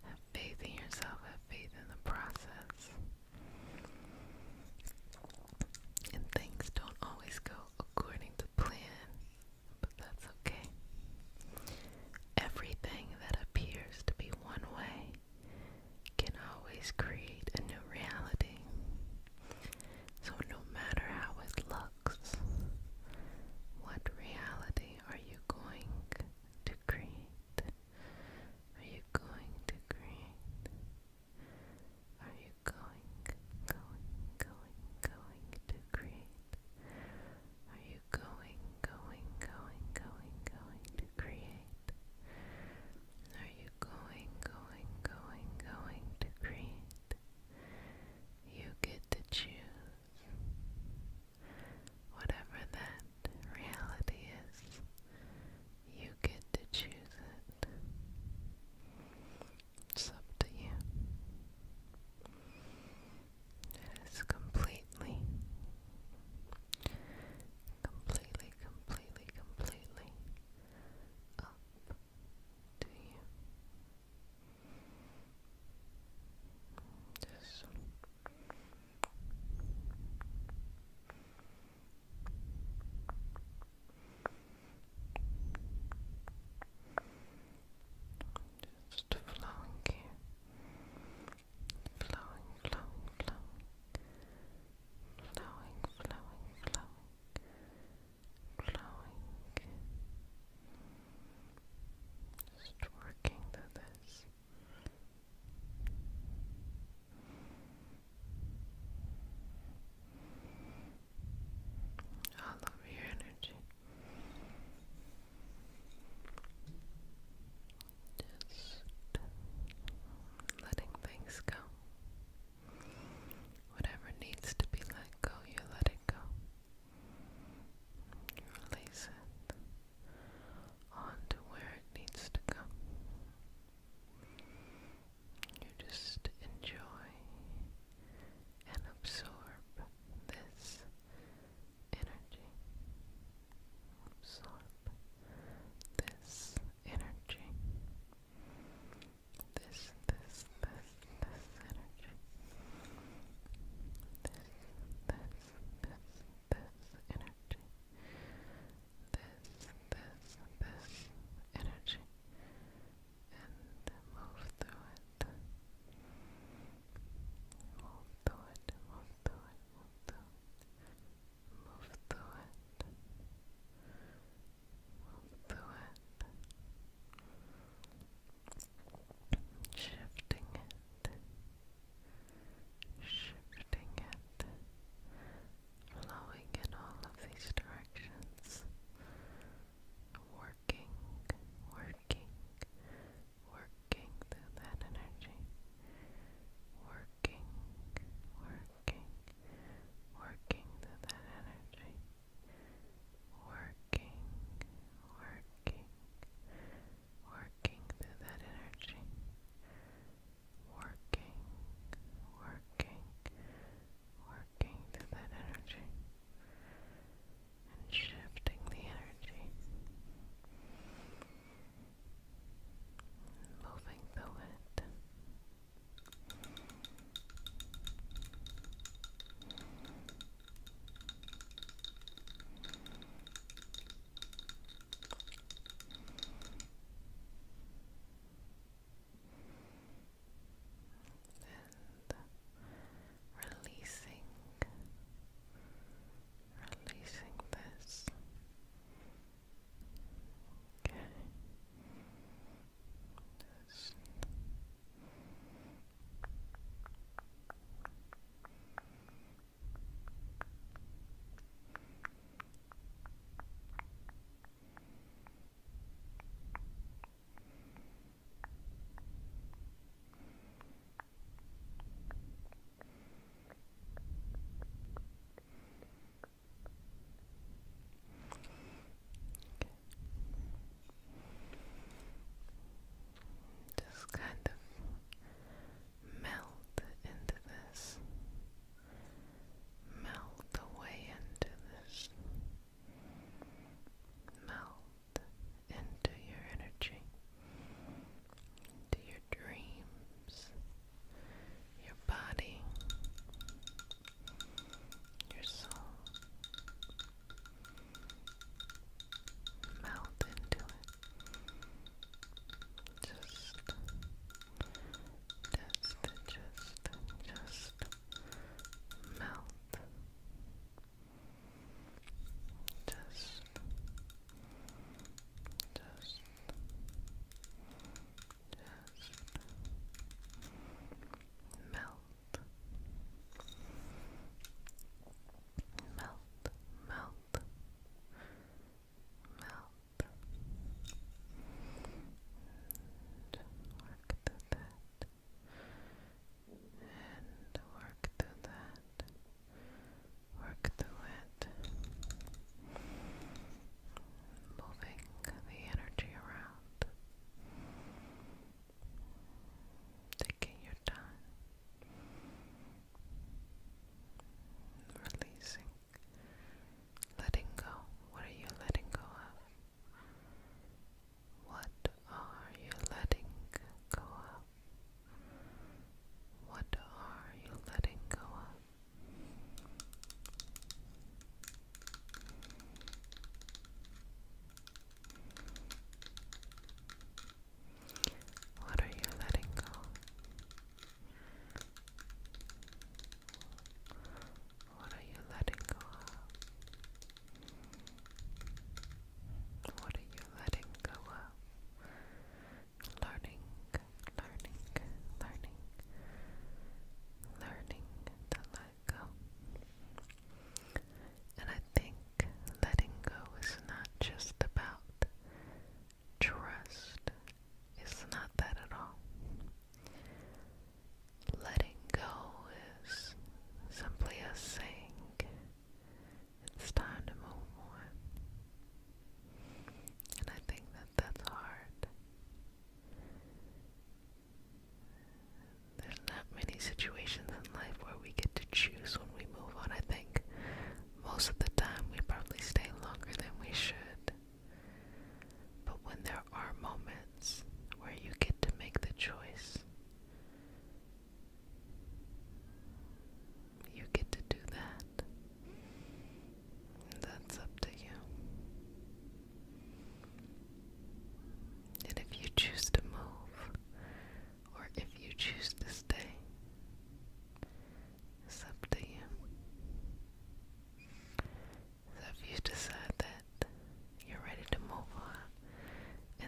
Have faith in yourself. Have faith in the process. And things don't always go according to plan, but that's okay. Everything that appears to be one way can always create a new reality. So no matter how it looks, what reality are you going to create?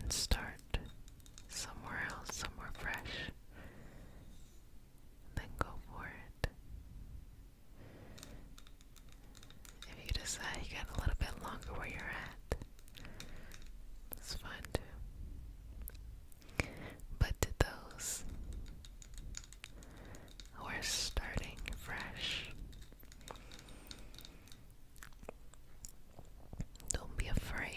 and start somewhere else, somewhere fresh, then go for it. If you decide you got a little bit longer where you're at, it's fine too. But to those who are starting fresh, don't be afraid.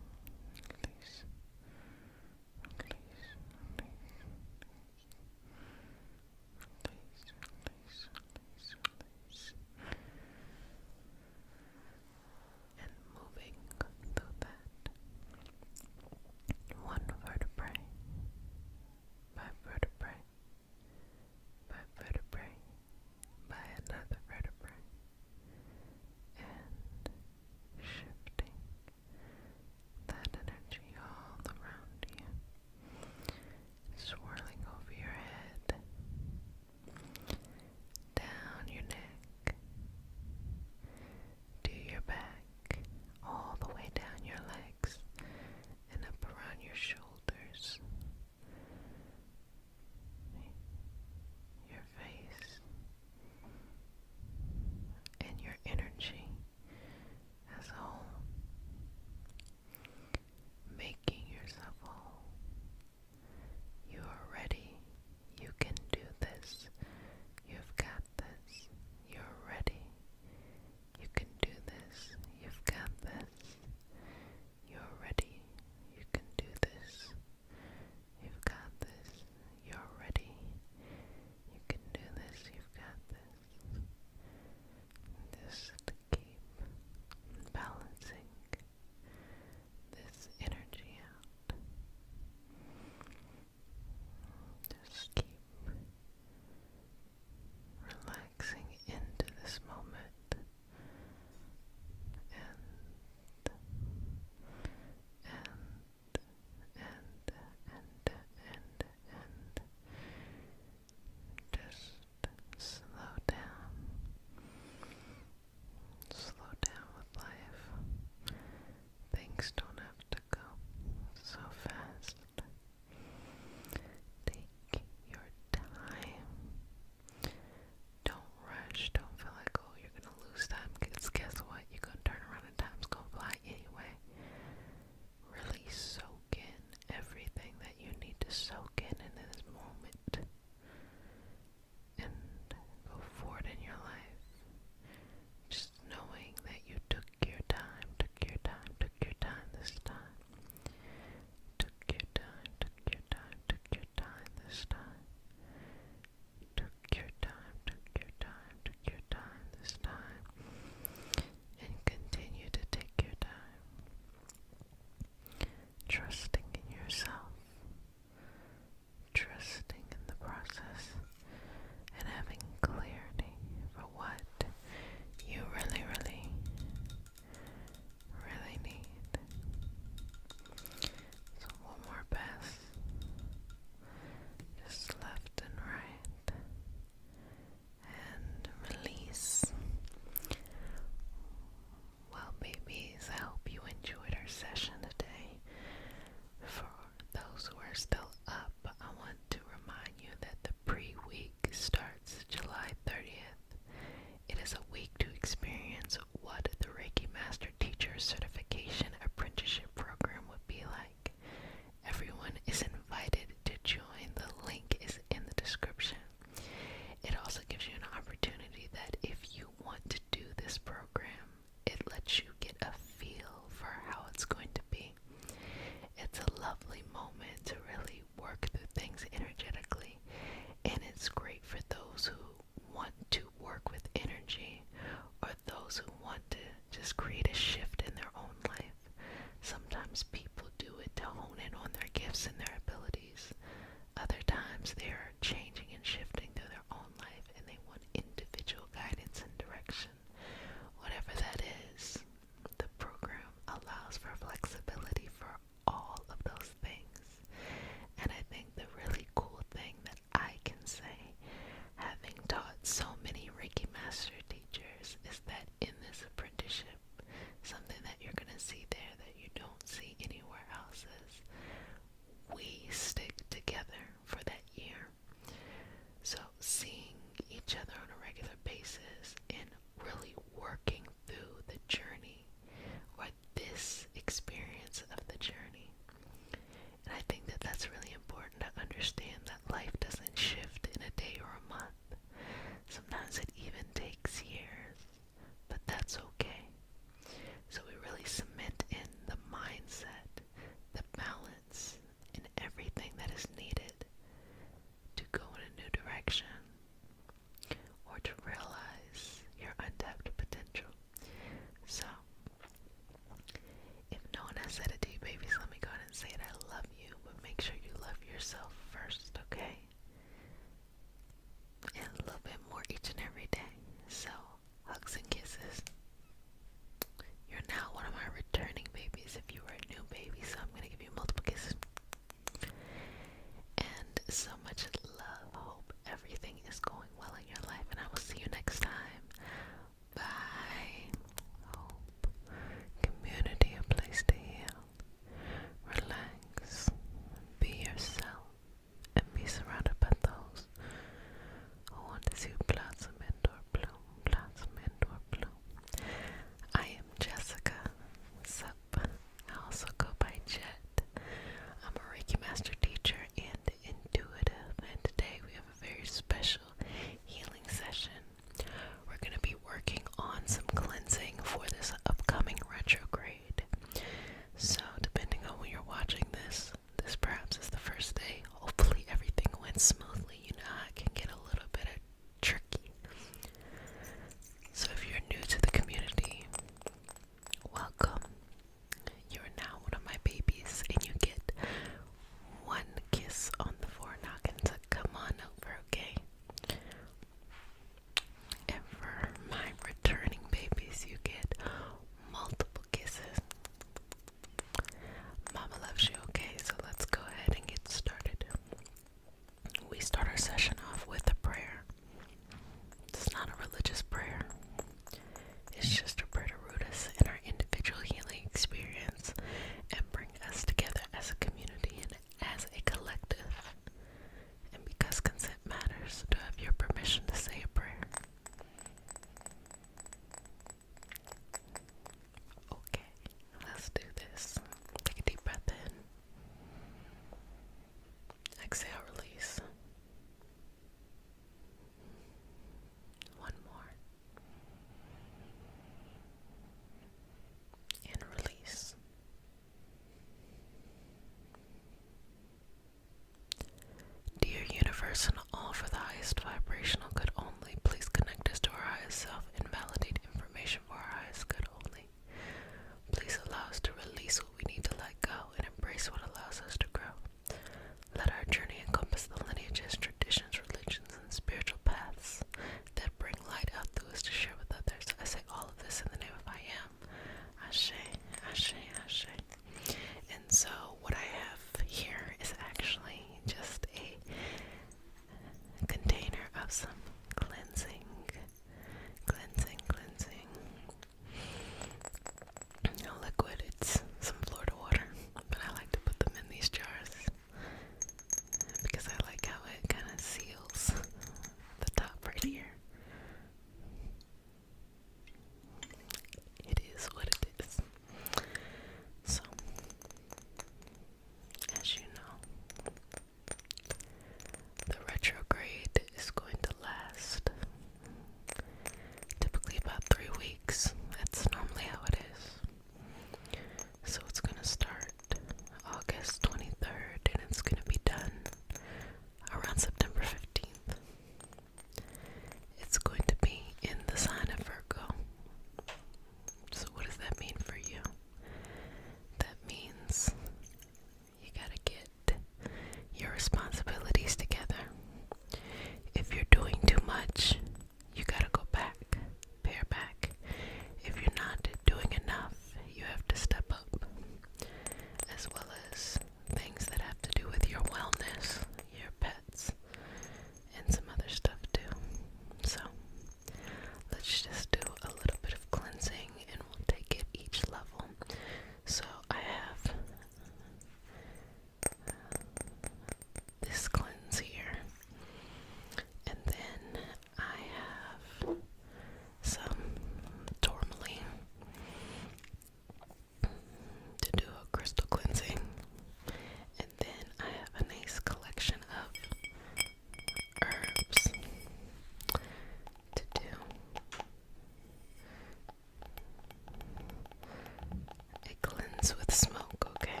incense with smoke, okay?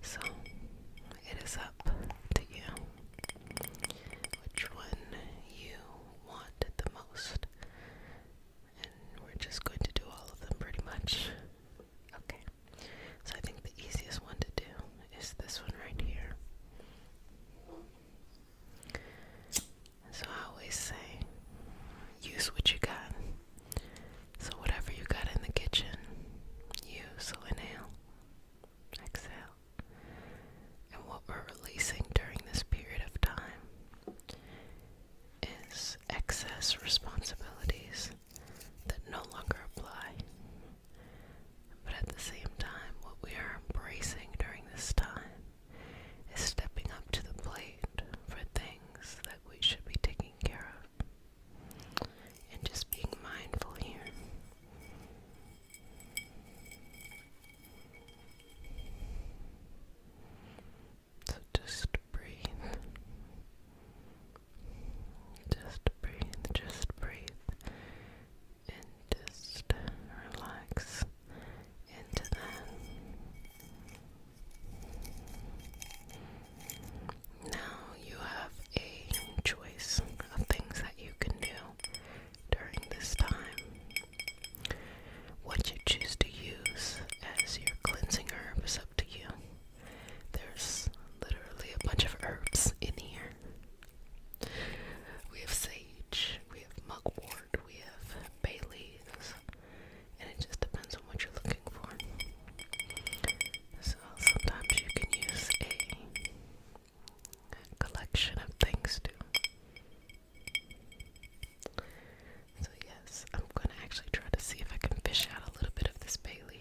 So it is up to you which one you want the most. And we're just going to do all of them pretty much. Okay. So I think the easiest one to do is this one right here. So I always say, use what you got. So whatever you got in the kitchen, use. So inhale, exhale. And what we're releasing during this period of time is excess responsibilities that no longer apply. But at the same time, what we are embracing during this time is stepping up to the plate for things that we should be taking care of. And just being mindful here. So just breathe. Just breathe, just breathe. And just relax into that. Now you have a choice of things that you can do during this time. What you choose to use as your cleansing herb is up to you. There's literally a bunch of herbs in here. We have sage, we have mugwort, we have bay leaves, and it just depends on what you're looking for. So sometimes you can use a collection of things too. So yes, I'm going to actually try to see if I can fish out a little bit of this bay leaf.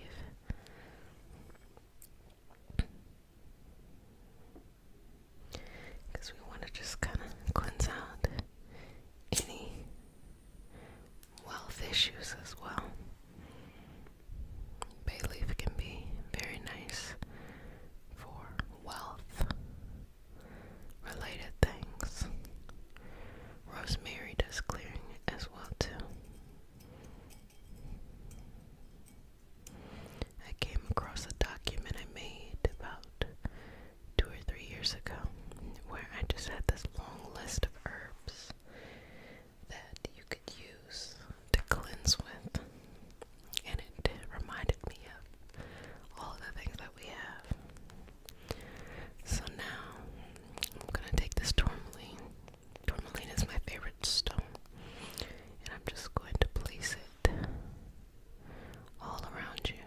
Because we want to just kind of cleanse out any wealth issues as well. Bay leaf can be very nice for wealth related things. Rosemary does clearing as well too. I came across a document I made about 2 or 3 years ago where I just had this long list of herbs that you could use to cleanse with, and it reminded me of all of the things that we have. So now I'm gonna take this tourmaline. Tourmaline is my favorite stone, and I'm just going to place it all around you.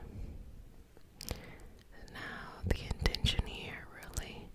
And now the intention here really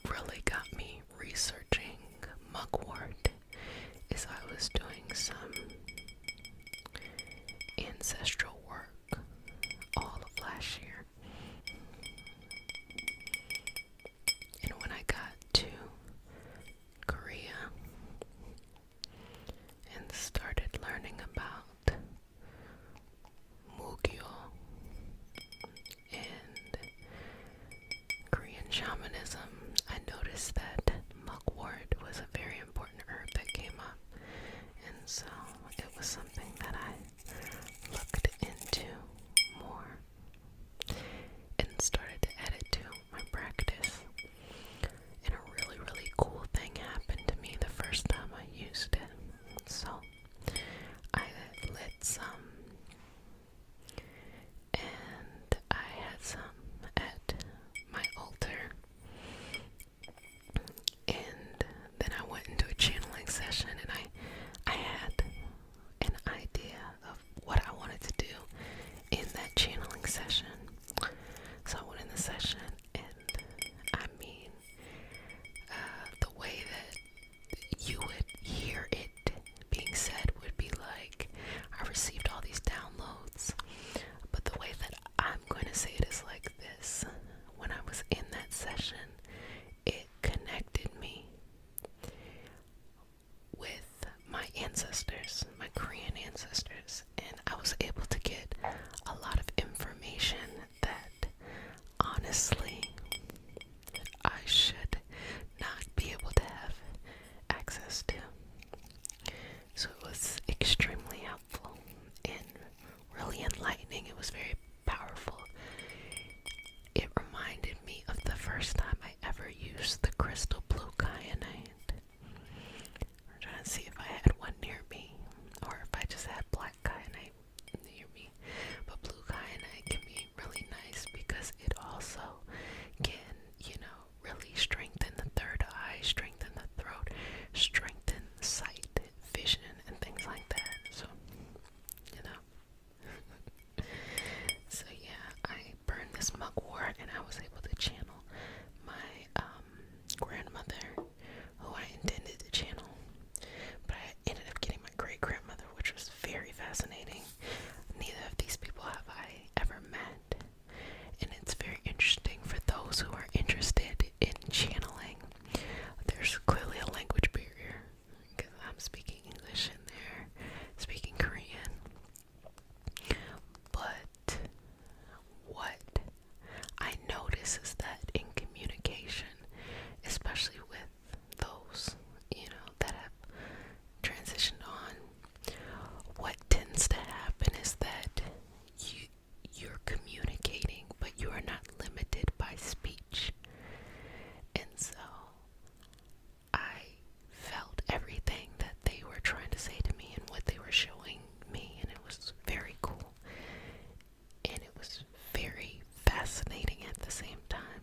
really got me researching mugwort is I was doing some ancestral work all of last year. And when I got to Korea and started learning about Mugyo and Korean shamanism, I noticed that mugwort was a very important herb that came up. And so it was something that I looked into more and started to add it to my practice. And a really, really cool thing happened to me the first time I used it. So I lit some, and I had some at my altar. And then I went into a channeling session, and I had an idea of what I wanted to do in that channeling session. So I went in the session, and I mean, the way that you would hear it being said would be like, I received all these downloads, but the way that I'm going to say it is like this. When I was in that session, it connected me with my ancestors, my Korean ancestors, and I was able to get a lot of information that honestly I should not be able to have access to. So it was extremely helpful and really enlightening. It was very powerful. It reminded me of the first time I ever used the crystal blue kyanite. I'm trying to see if I had one near me, or if I just had black kyanite near me. But blue kyanite can be really nice because it also can, really strengthen the third eye, strengthen the throat, strengthen sight, vision, and things like that. So, So yeah, I burned this mugwort, and I was able to channel my grandmother, who I intended to channel, but I ended up getting my great grandmother, which was very fascinating. Neither of these people have I ever met, and it's very interesting for those who are interested in channeling. There's clearly a language barrier because I'm speaking English and they're speaking Korean. But what I notice is that in communication, especially with those, that have transitioned on, what tends to happen is that you're communicating, but you are not limited by speech. And so I felt everything that they were trying to say to me and what they were showing me, and it was very cool. And it was very fascinating at the same time.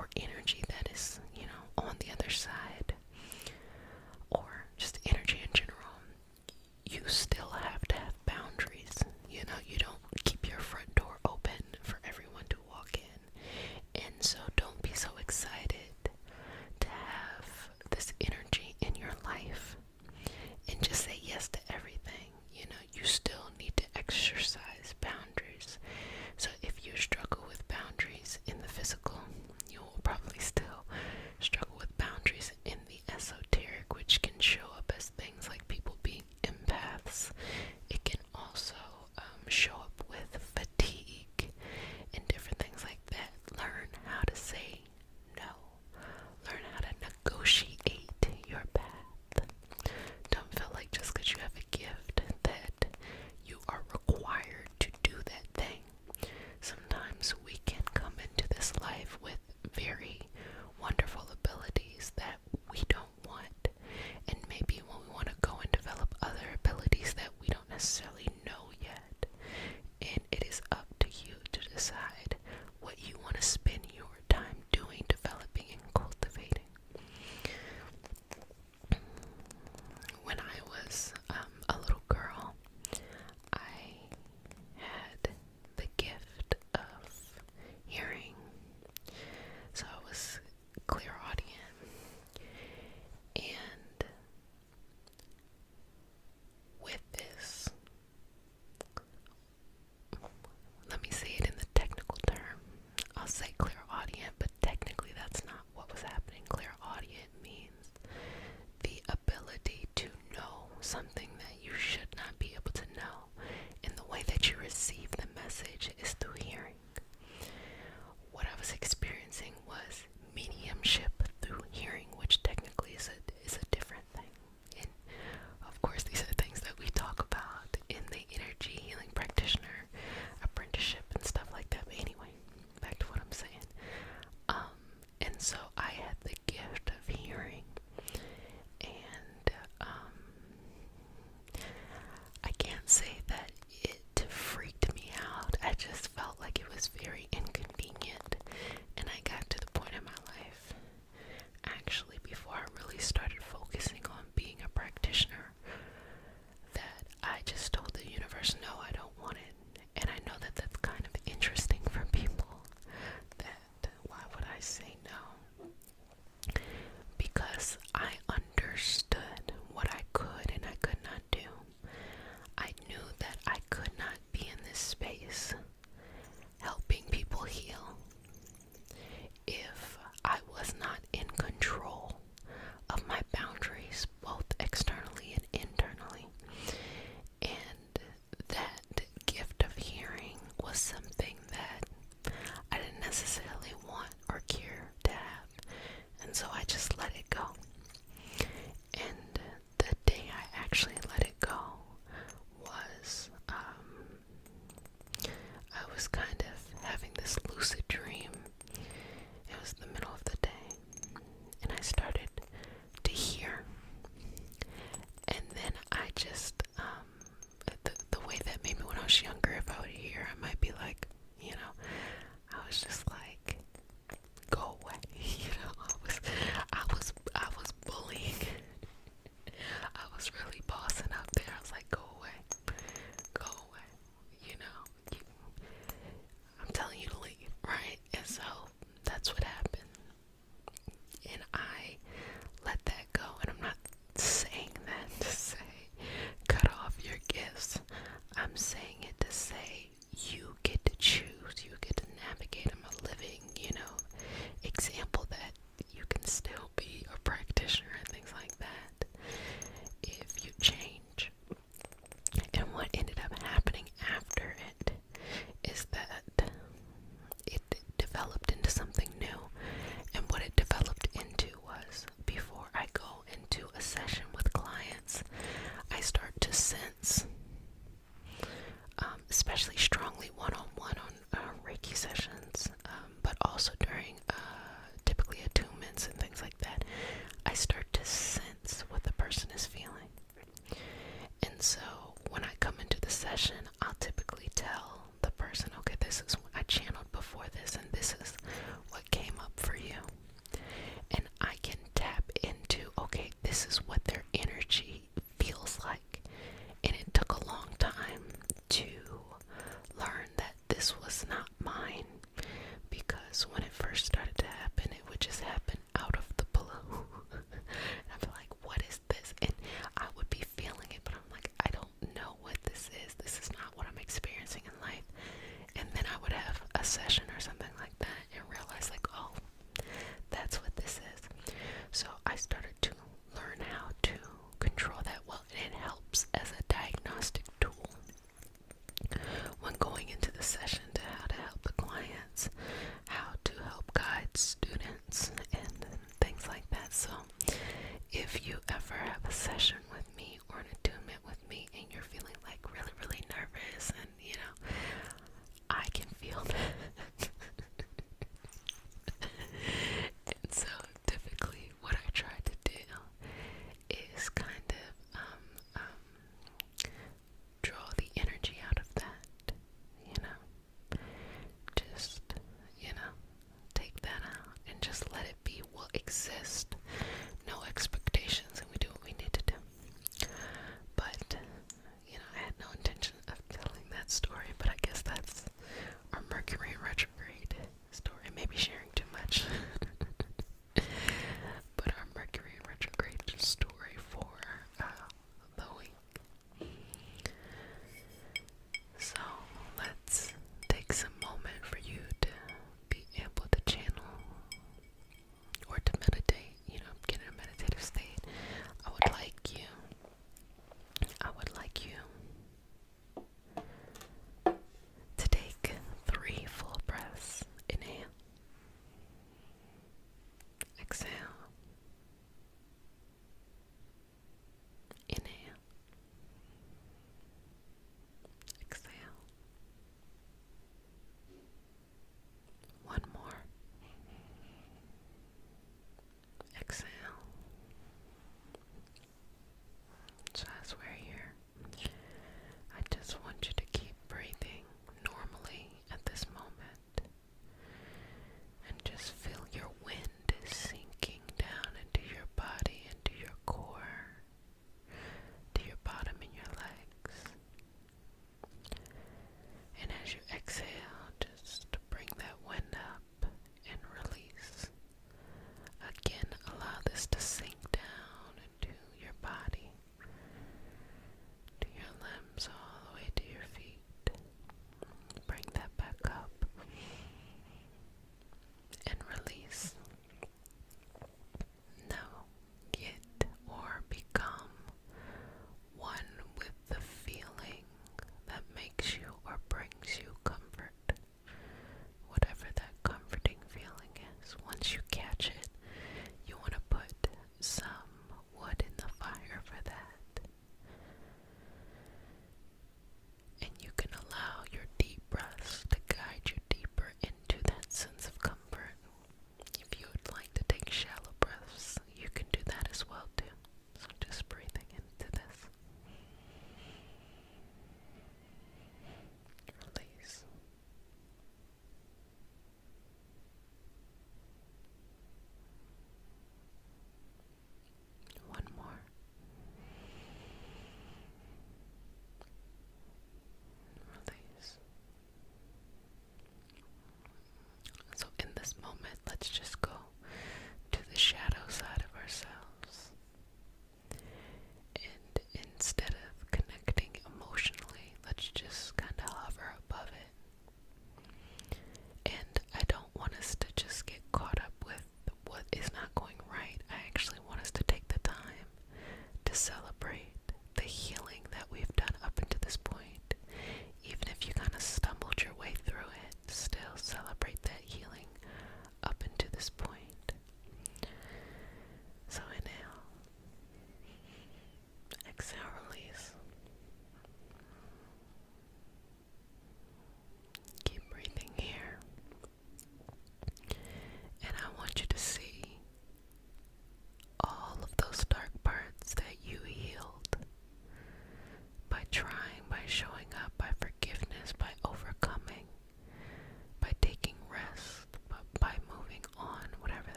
or energy that is, on the other side, or just energy in general, you still have to have boundaries. You don't keep your front door open for everyone to walk in. And so don't be so excited to have this energy in your life and just say yes to everything. You still need to exercise boundaries. So if you struggle with boundaries in the physical, you will probably still struggle with boundaries in the esoteric, which can show up as things like people being empaths. It can also show up with fatigue and different things like that. Learn how to say no. Learn how to negotiate your path. Don't feel like just because you have a gift that you are required to do that thing. Sometimes we can come into this life with very wonderful abilities that we don't want, and maybe when we want to go and develop other abilities that we don't necessarily know yet, and it is up to you to decide what you want to spend your time doing, developing, and cultivating. When I was a little girl, I had the gift of hearing. So I was clairaudient, and with this, let me say it in the technical term. I'll say clairaudient, but technically that's not what was happening. Clairaudient means the ability to know something that you should not be able to know, and the way that you receive the message is through hearing. What I was experiencing was mediumship through hearing, which technically is a different thing. And of course, these are things that we talk about in the energy healing practitioner apprenticeship and stuff like that. But anyway, back to what I'm saying. And so I had the gift of hearing, and I can't say that it freaked me out. I just felt like it was very inconvenient, and I got to the point in my life, actually before I really started focusing on being a practitioner, that I just told the universe, no, I don't want it. And I know that that's kind of interesting for people, that why would I say no?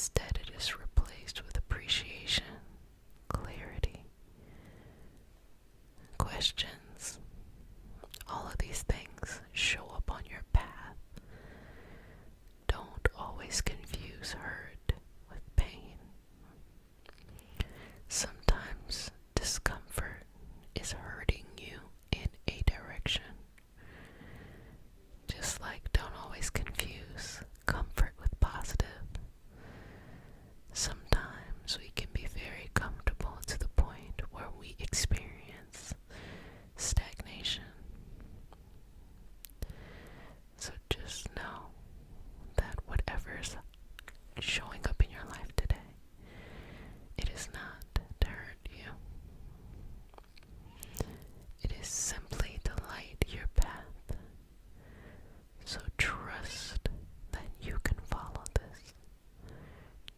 Instead, it is replaced with appreciation, clarity, questions. All of these things show up on your path. Don't always confuse hurt with pain. Sometimes discomfort is hurting you in a direction. Just like don't always confuse comfort with positive. Sometimes we can be very comfortable to the point where we experience stagnation. So just know that whatever's showing up in your life today, it is not to hurt you. It is simply to light your path. So trust that you can follow this.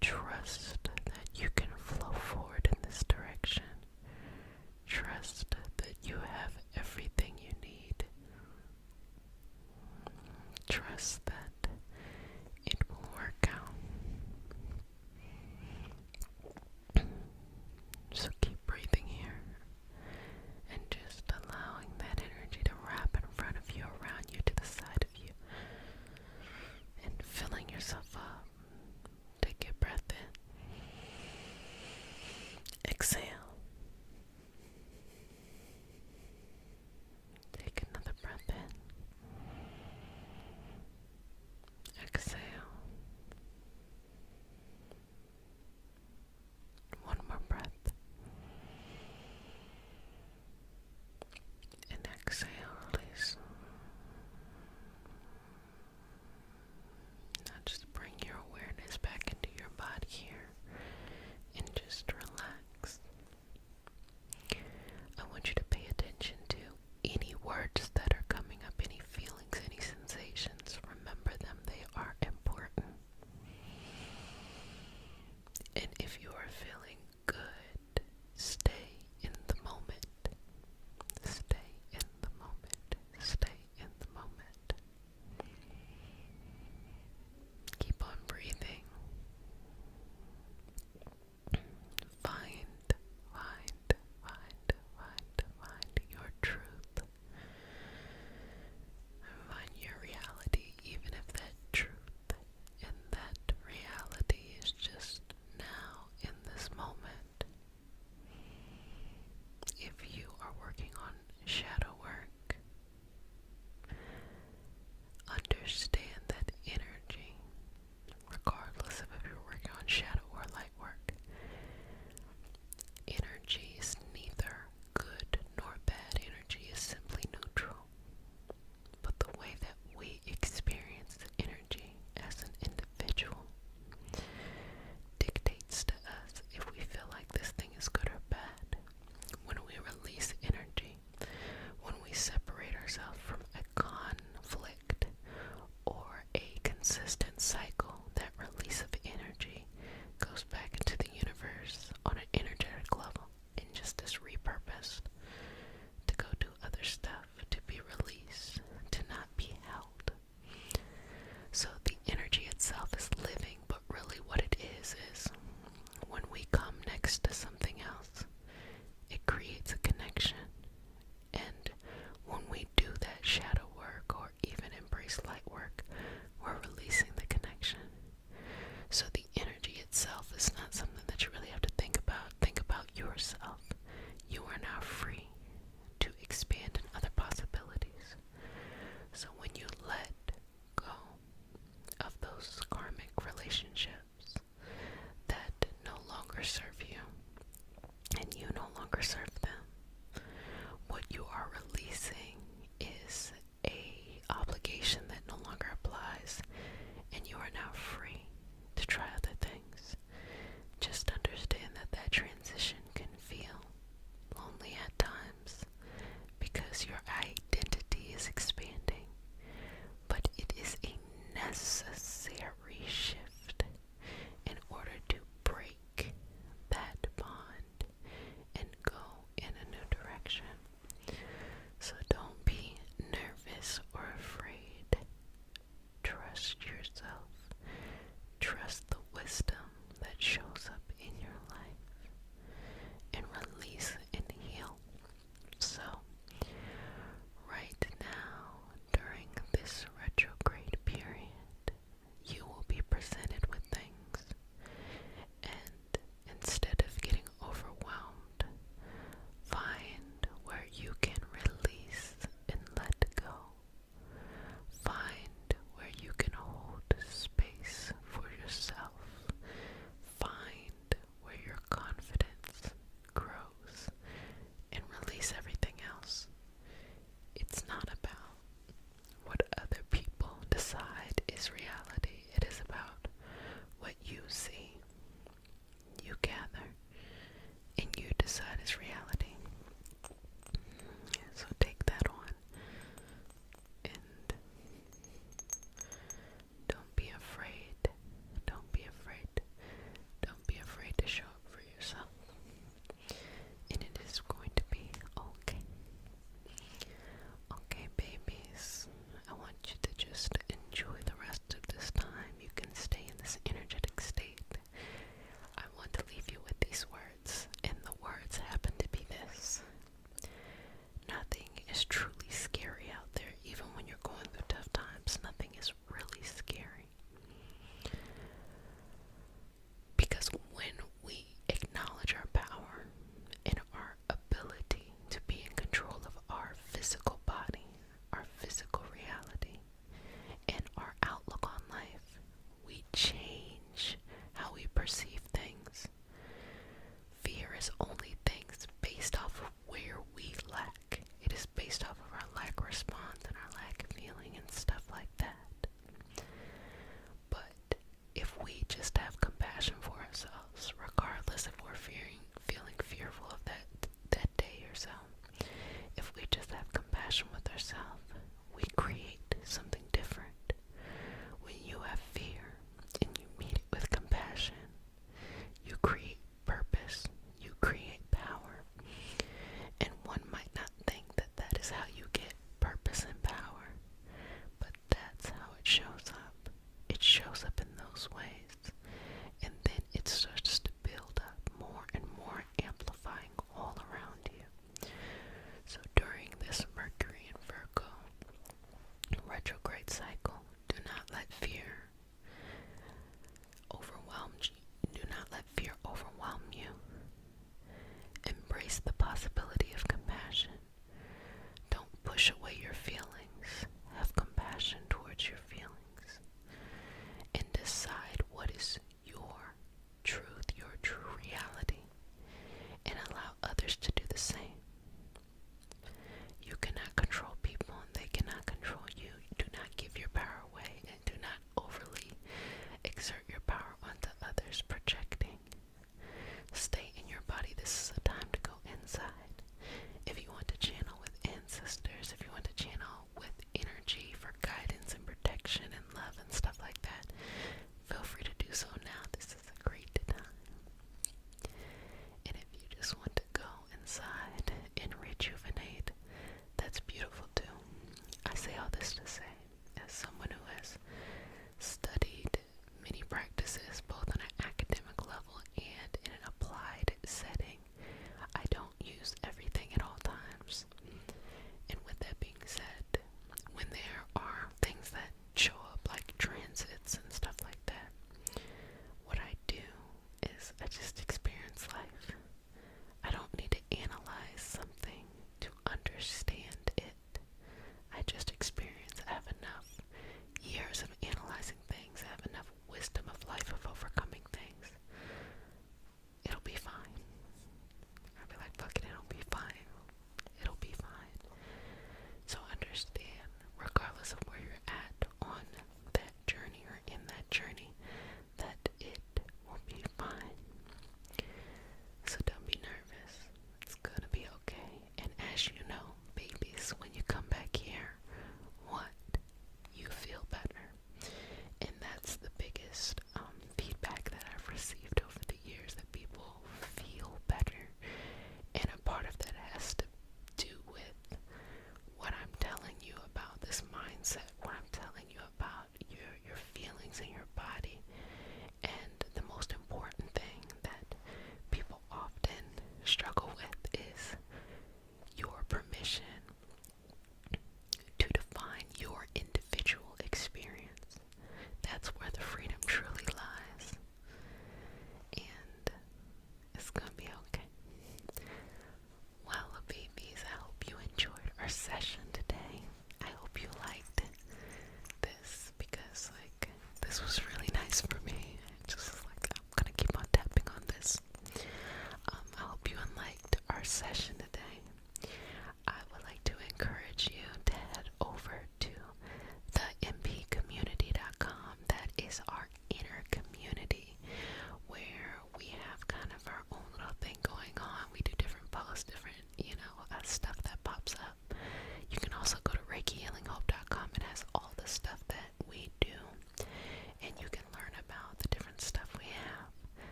Trust that you can flow forward in this direction. Trust that you have everything you need. Trust that it will work out.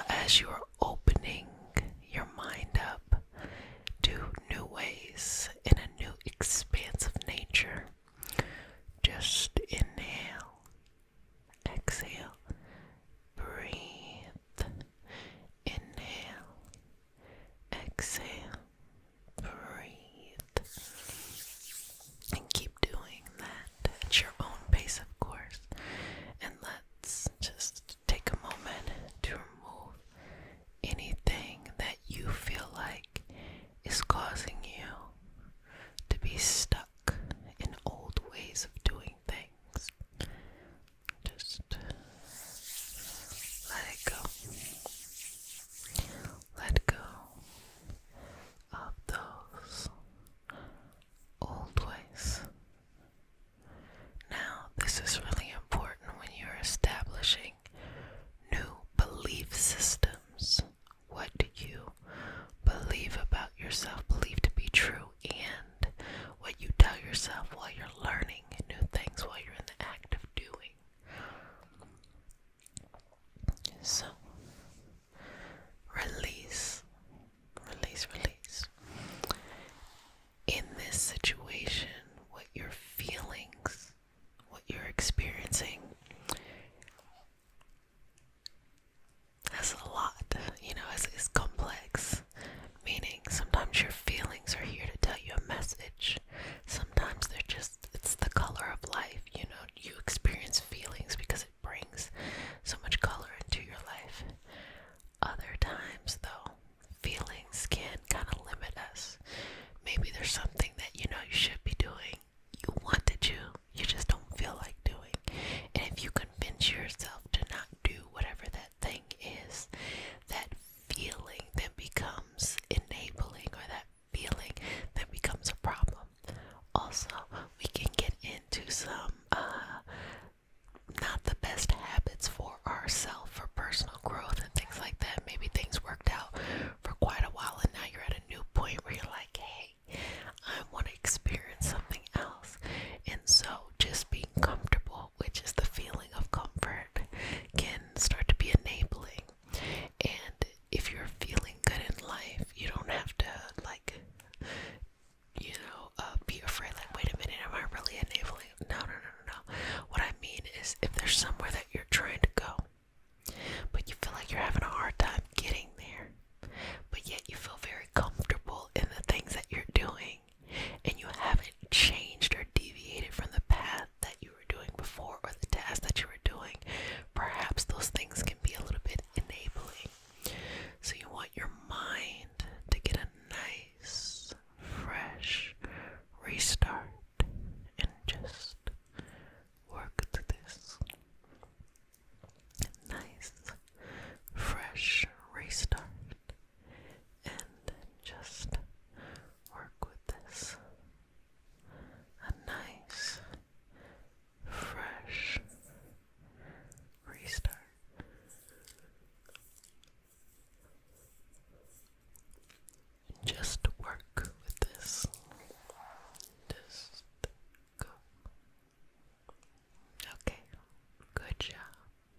as you're opening your mind up to new ways in a new expansive nature, just inhale, exhale, breathe, inhale, exhale, breathe, and keep doing that at your own pace, of course. And let's just take a moment to remove anything that you feel like is causing you to be stuck in old ways of doing things. Just let it go. Let go of those old ways. Now, this is really important when you're establishing new belief systems. What do you believe about yourself, believe to be true, and what you tell yourself while you're learning new things, while you're in the act of doing. So, release, release, release. In this situation, what your feelings, what you're experiencing, has a lot, it's complex. Meaning, sometimes your feelings are here to tell you a message. Sometimes it's the color of life. You experience feelings because it brings so much color into your life. Other times, though, feelings can kind of limit us. Maybe there's something that you should be doing. You want to do, you just don't feel like doing. And if you convince yourself to not do whatever that thing is, that feeling then becomes enabling, or that feeling then becomes a problem. Also, we can get into some not the best habits for ourselves, for personal growth and things like that. Maybe things worked out for quite a while and now you're at a new point where you're like, hey, I want to experience something else. And so just being comfortable, which is the feeling of comfort, can start to be enabling. And if you're feeling good in life, you don't have to be afraid, like, wait a minute, am I really enabling? No. What I mean is, if there's somewhere that you're trying to go, but you feel like you're having a hard time getting there, but yet you feel very comfortable in the things that you're doing, and you haven't changed or deviated from the path that you were doing before, or the task that you were doing, perhaps those things can be a little bit enabling. So you want your mind to get a nice, fresh restart and just work through this. Nice, fresh restart and just work with this. A nice, fresh restart. Just work with this. Just go. Okay, good job.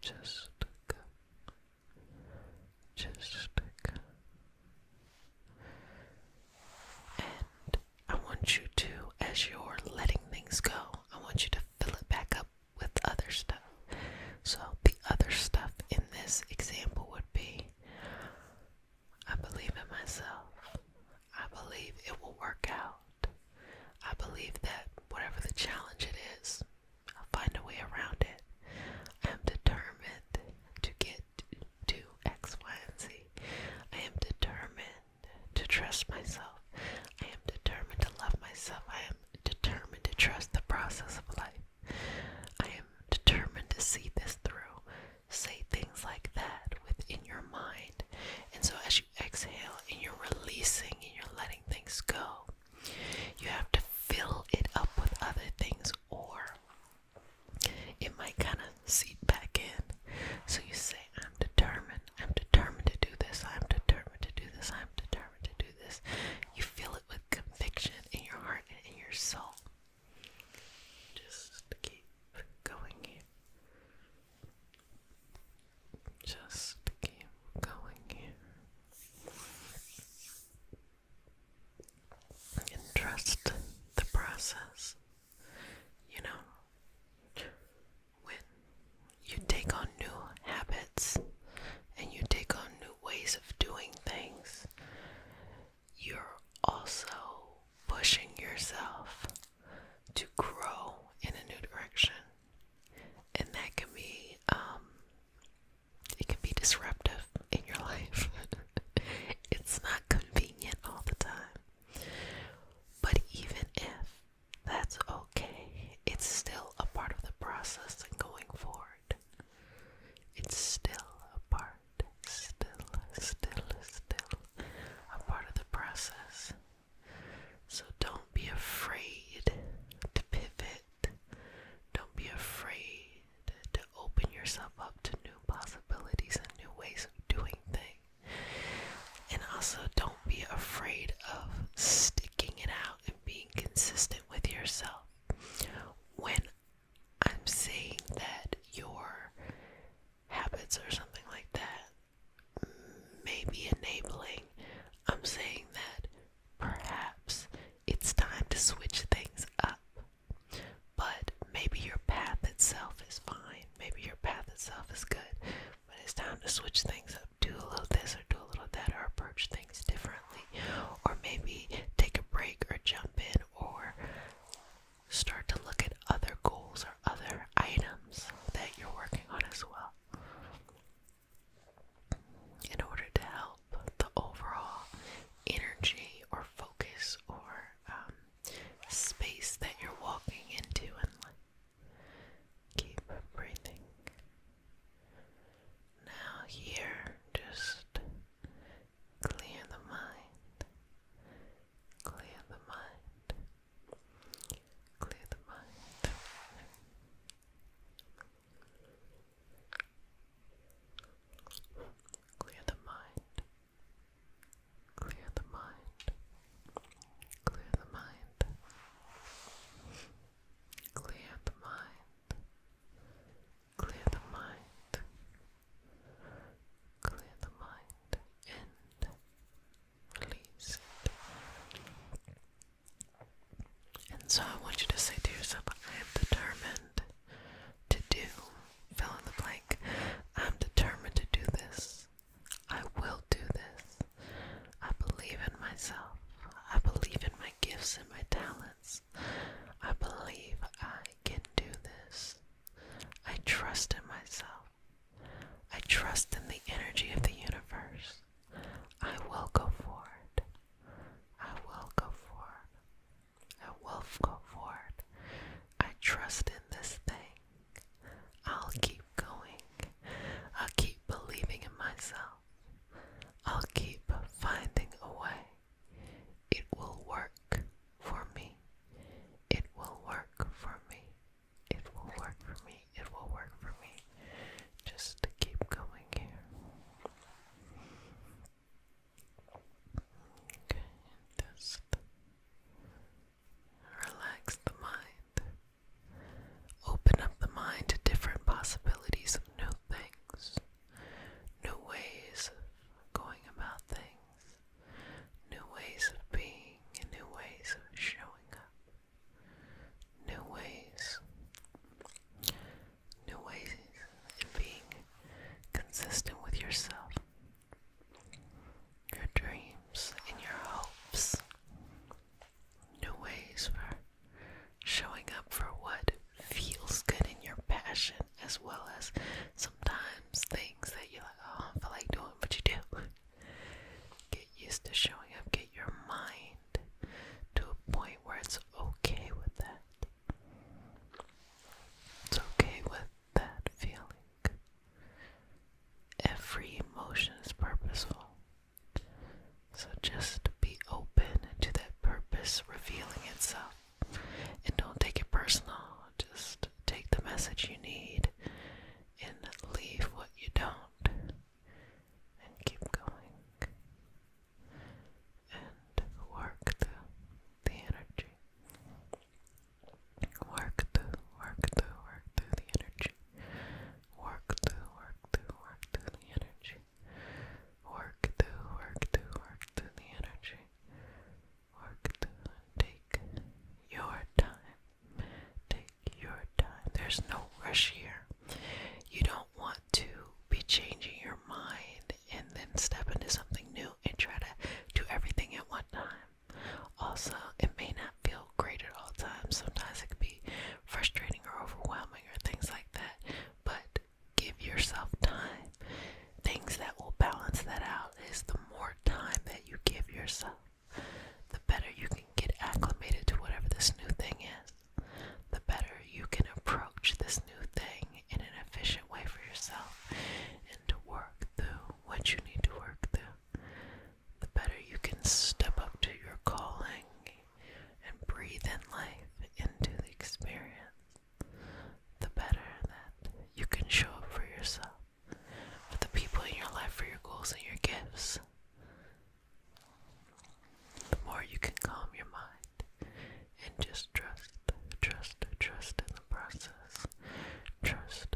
Just go. Just go. And I want you to, as you're letting things go, I want you to fill it back up with other stuff. So the other stuff in this example would be, I believe in myself. I believe it will work out. I believe that whatever the challenge it is, I'll find a way around it. I am determined to get to X, Y, and Z. I am determined to trust myself. I am determined to love myself. I am determined to trust the process of life. I am determined to see this through. Say things like that within your mind. And so as you exhale and you're releasing and you're letting things go, you have to fill it up with other things, or it might kind of seep back in. So you say, I'm determined to do this, I'm determined to do this, I'm determined to do this. be enabling. I'm saying that perhaps it's time to switch things up. But maybe your path itself is fine. Maybe your path itself is good. But it's time to switch things up. Do a little this or do a little that, or approach things differently. Or maybe take a break or jump in, or start to look at other goals or other items that you're working on as well, in order to help the overall energy or focus or space that you're walking into in life. Keep breathing. Now here, just clear the mind. Clear the mind. Clear the mind. Clear the mind. Clear the mind. Clear the mind. Clear the mind. Clear the mind. Clear the mind. And release it. And so I want you to say to yourself, I am determined to do, fill in the blank. I'm determined to do this. I will do this. I believe in myself. I believe in my gifts and my talents. I believe I can do this. I trust in myself. I trust in the energy of the universe. I will go forward. I will go forward. I will go forward. I trust in this thing. I'll keep going. I'll keep believing in myself. I'll keep finding a way. It will work for me. It will work for me. It will work for me. It will work for me. Just keep going here. Okay, just relax the mind. Open up the mind to different possibilities of new things, new ways of going about things, new ways of being, and new ways of showing up, new ways in being consistent with yourself, your dreams, and your hopes, new ways for showing up for what feels good in your passion, as well as sometimes things that you're like, oh, I don't feel like doing, but you do. Get used to showing up. Get your mind to a point where it's okay with that. It's okay with that feeling. Every emotion is purposeful. So just be open to that purpose revealing itself. And don't take it personal. Just take the message you need and leave what you don't. And keep going. And work through the energy. Work through the energy. Work through the energy. Work through the energy. Work through and take your time. Take your time. There's no rush here. You don't want to be changing your mind and then step into something new and try to do everything at one time. Also, it may not feel great at all times. Sometimes it could be frustrating or overwhelming or things like that. But give yourself time. Things that will balance that out is the more time that you give yourself, the better you can get acclimated to whatever this new thing is. The better you can approach this new thing in an efficient way for yourself and to work through what you need to work through. The better you can step up to your calling and breathe in life into the experience. The better that you can show up for yourself, for the people in your life, for your goals and your gifts. The more you can calm your mind and just trust in the process. Trust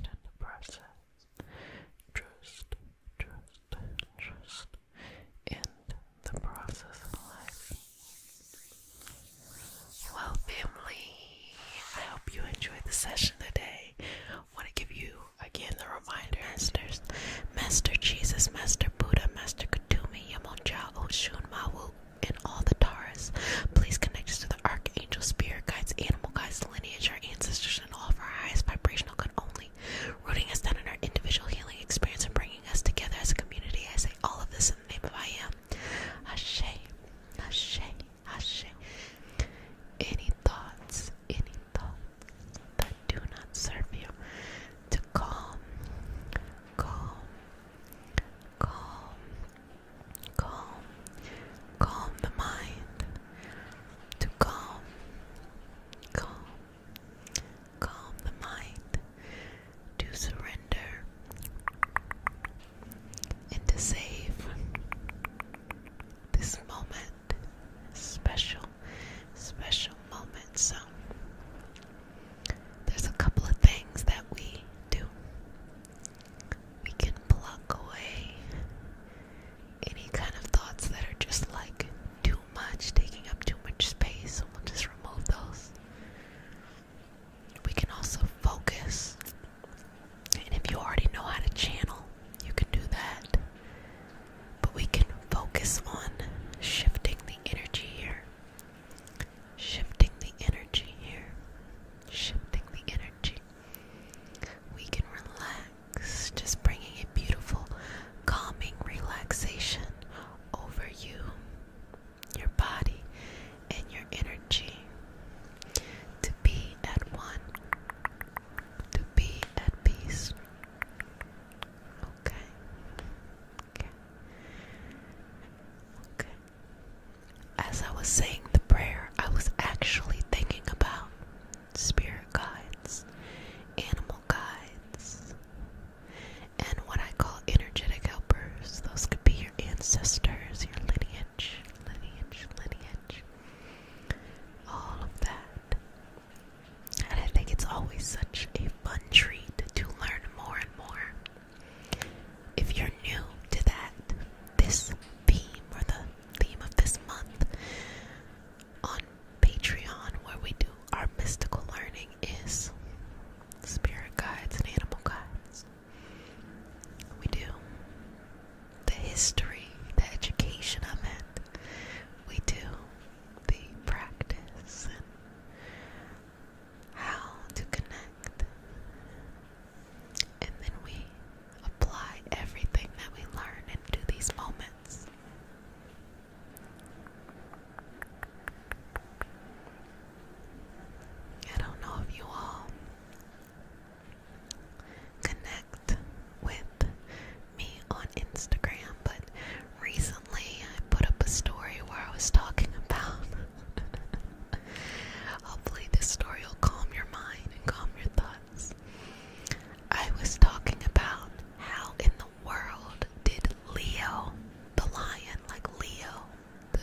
in the process. Trust was saying the prayer, I was actually thinking about spirit guides, animal guides, and what I call energetic helpers. Those could be your ancestors, your lineage, all of that. And I think it's always such a fun treat to learn more and more. If you're new to that, this theme or the theme of this month on Patreon, where we do our mystical learning, is spirit guides and animal guides. We do the history, the education of it. We do the practice and how to connect. And then we apply everything that we learn into these moments. I don't know if you all connect with me on Instagram, but recently I put up a story where I was talking about hopefully this story will calm your mind and calm your thoughts. I was talking about how in the world did Leo, the lion, like Leo, the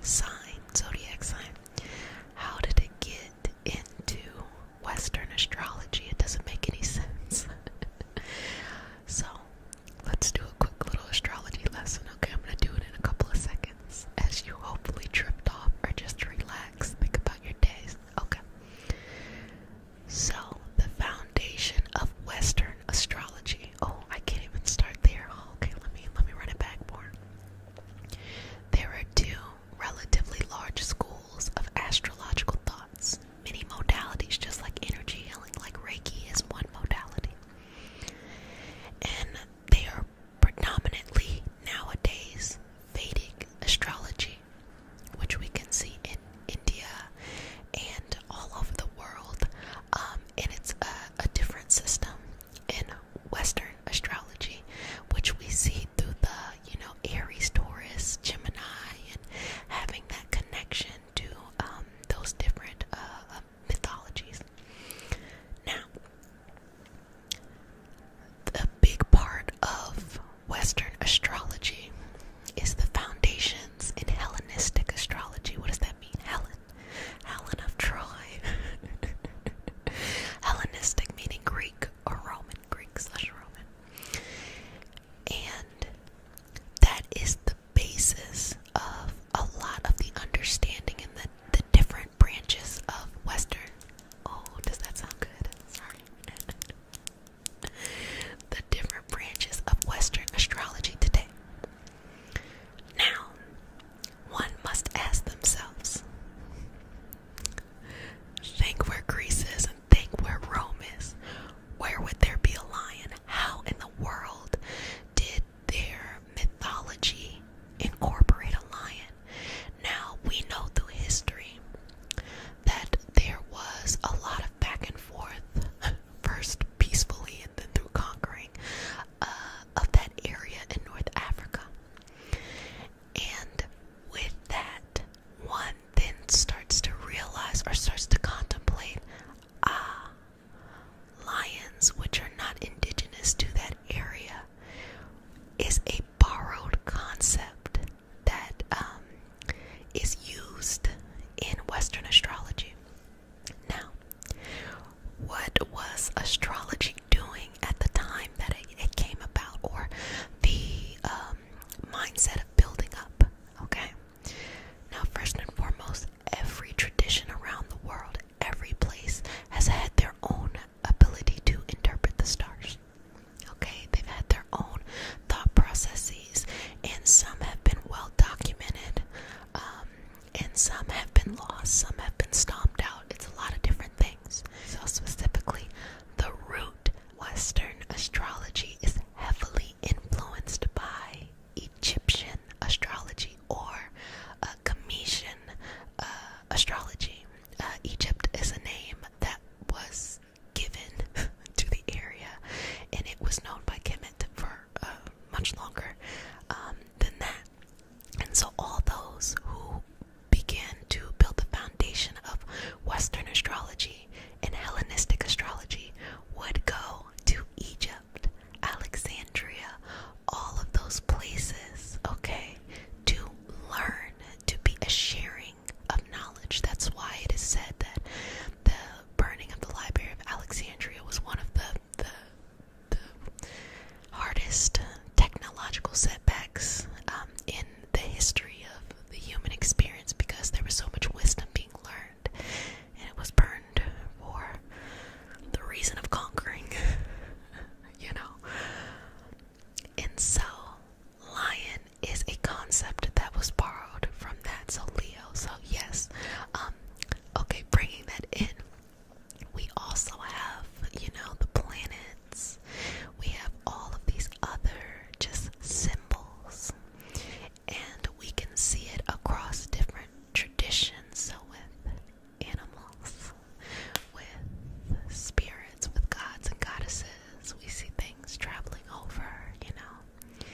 sign, zodiac sign, how did it get into Western astrology? It doesn't make any sense. So let's do a quick little astrology lesson. Okay, I'm gonna do it in a couple of seconds as you hopefully drift off or just relax, think about your days. Okay. So the foundation of Western astrology. Oh, I can't even start there. Oh, okay, let me run it back more. There are two relatively large schools of astrological thoughts, many modalities, just like energy healing, like Reiki is one modality. And they are predominantly nowadays Vedic astrology, which we can see in India and all over the world. And it's a different system in Western astrology, which we see through the, Aries, Taurus, Gemini, and having that connection to those different mythologies. Now, the big part of Western astrology is the foundations in Hellenistic astrology. What does that mean? Helen of Troy. Hellenistic meaning Greek or Roman, Greek/Roman. And that is the basis of a lot of the understanding in the different branches of Western. Oh, does that sound good? Sorry. The different branches of Western astrology today. Now, one must ask themselves, think where Greece is and think where Rome is. Where would there be a lion? How in the world did their mythology incorporate a lion? Now, we know through history that there was a lot of back and forth, first peacefully and then through conquering of that area in North Africa. And with that, one then starts to realize or starts to contemplate, lions, which are not indigenous to that area, is a borrowed concept that is used in Western astrology. Now, what was astrology doing at the time that it came about, or the mindset of building up? Okay. Now, first and foremost, every tradition around the world, every place has had their own ability to interpret the stars. Okay, they've had their own thought process biggest technological setbacks in the history of the human experience, because there was so much wisdom being learned and it was burned for the reason of conquering, you know. And so, lion is a concept that was borrowed from that. So, Leo. So, yes. Okay, bringing that in, we also have, you know, the planets. We have all of these other just symbols, and we can see it across different traditions. So with animals, with spirits, with gods and goddesses, we see things traveling over, you know.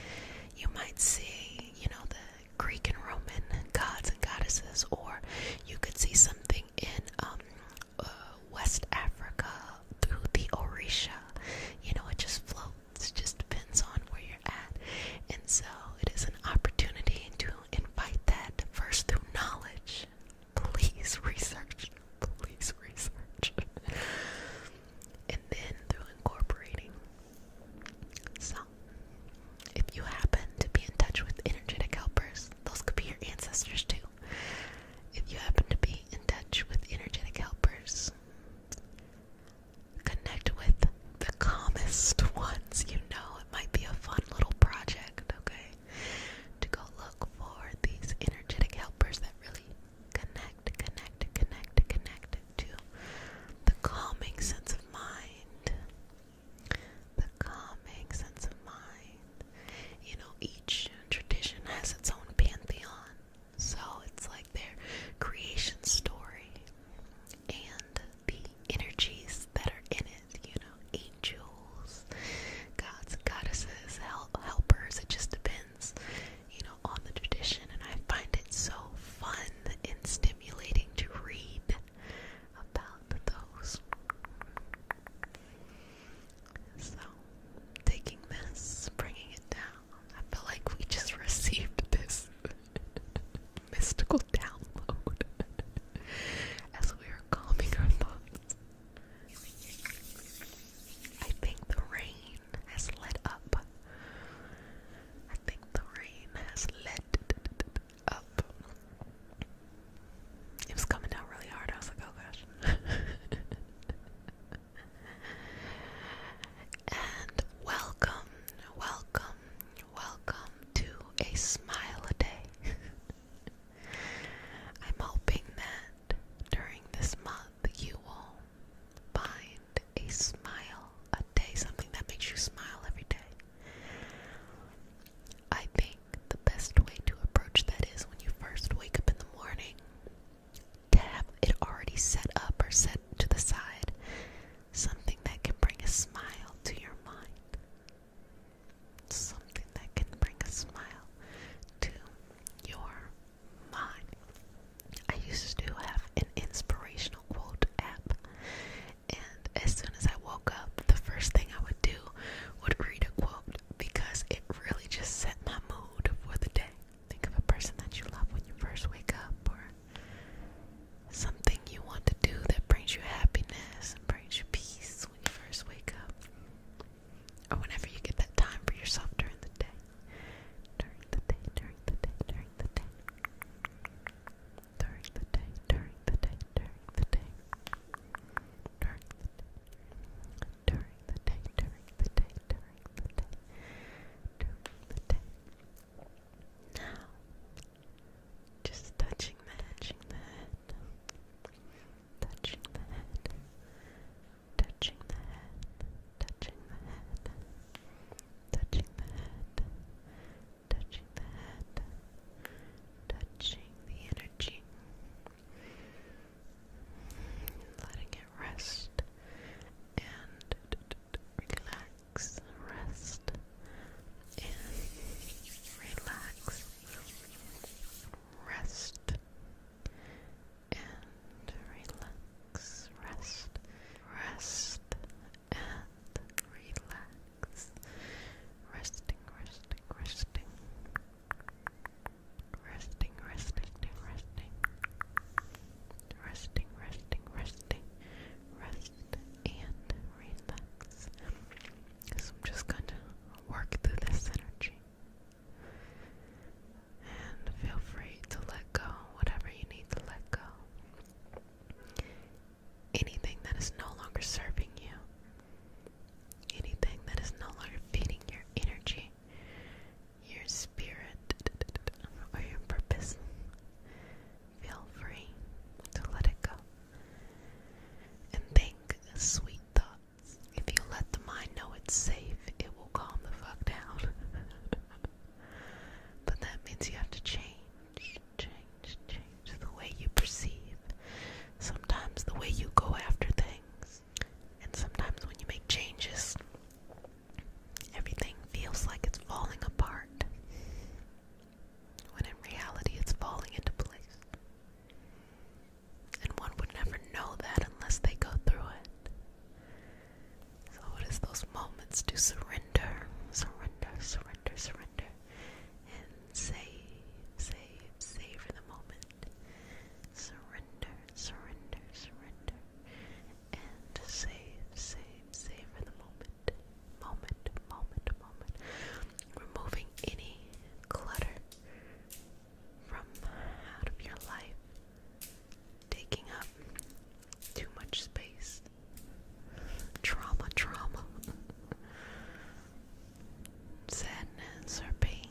sadness or pain,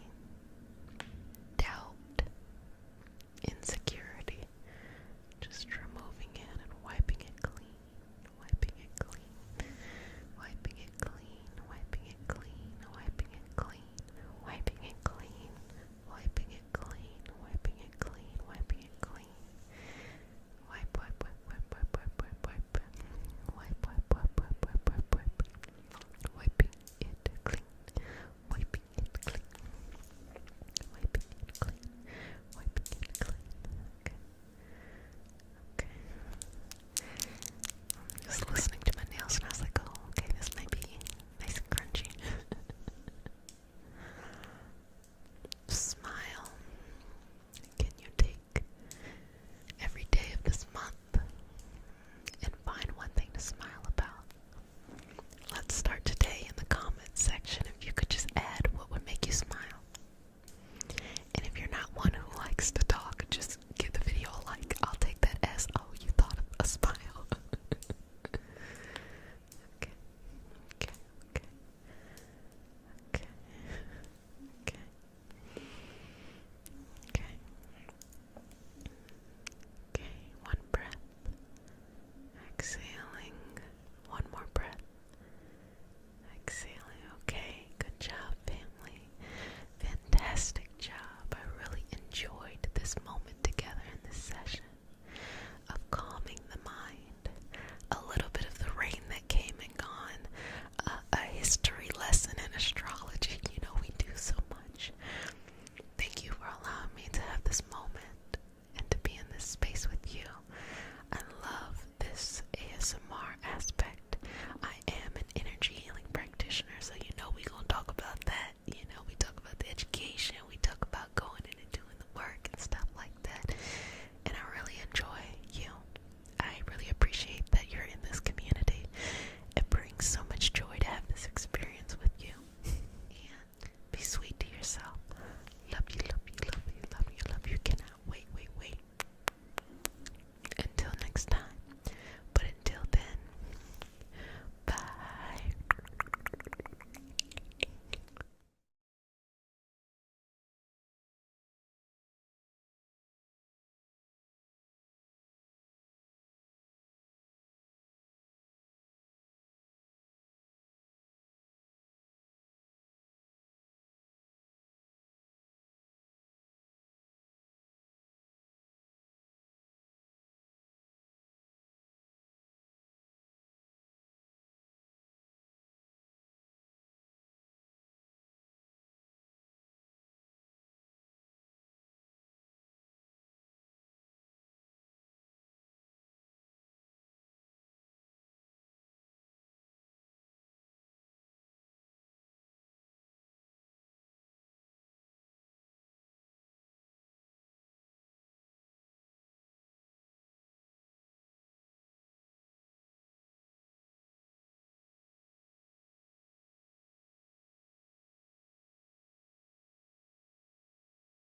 doubt, insecurity. Just removing it and wiping it clean, wiping it clean, wiping it clean, wiping it clean, wiping it clean, wiping it clean, wiping it clean, wiping it clean, wiping it clean. Wipe, wipe, wipe, wipe, wipe, wipe, wipe, wipe. Wipe, wipe, wipe, wipe, wipe, wipe, wipe. Wiping it clean, wiping it clean, wiping it clean, wiping it clean. Okay. Okay. I'm just listening to my nails and I was like, oh, okay, this might be nice and crunchy. Smile. Can you take every day of this month and find one thing to smile about? Let's start today in the comments section. If you could just add what would make you smile. And if you're not one who likes to talk, just give the video a like. I'll take that as, oh, you thought of a smile. Okay. Okay. Okay. Okay. Okay. Okay. Okay. One breath. Exhaling. One more breath. Exhaling. Okay. Good job, family. Fantastic job. I really enjoyed this moment together in this session of calming the mind. A little bit of the rain that came and gone. A history lesson in astrology. You know, we do so much. Thank you for allowing me to have this moment and to be in this space with you. I love this ASMR aspect. I am an energy healing practitioner, so you know we gonna talk about that. You know, we talk about the education, we talk about going in and doing the work and stuff like that. And I really enjoy you. I really appreciate that you're in this community. It brings so much joy to have this experience with you. And be sweet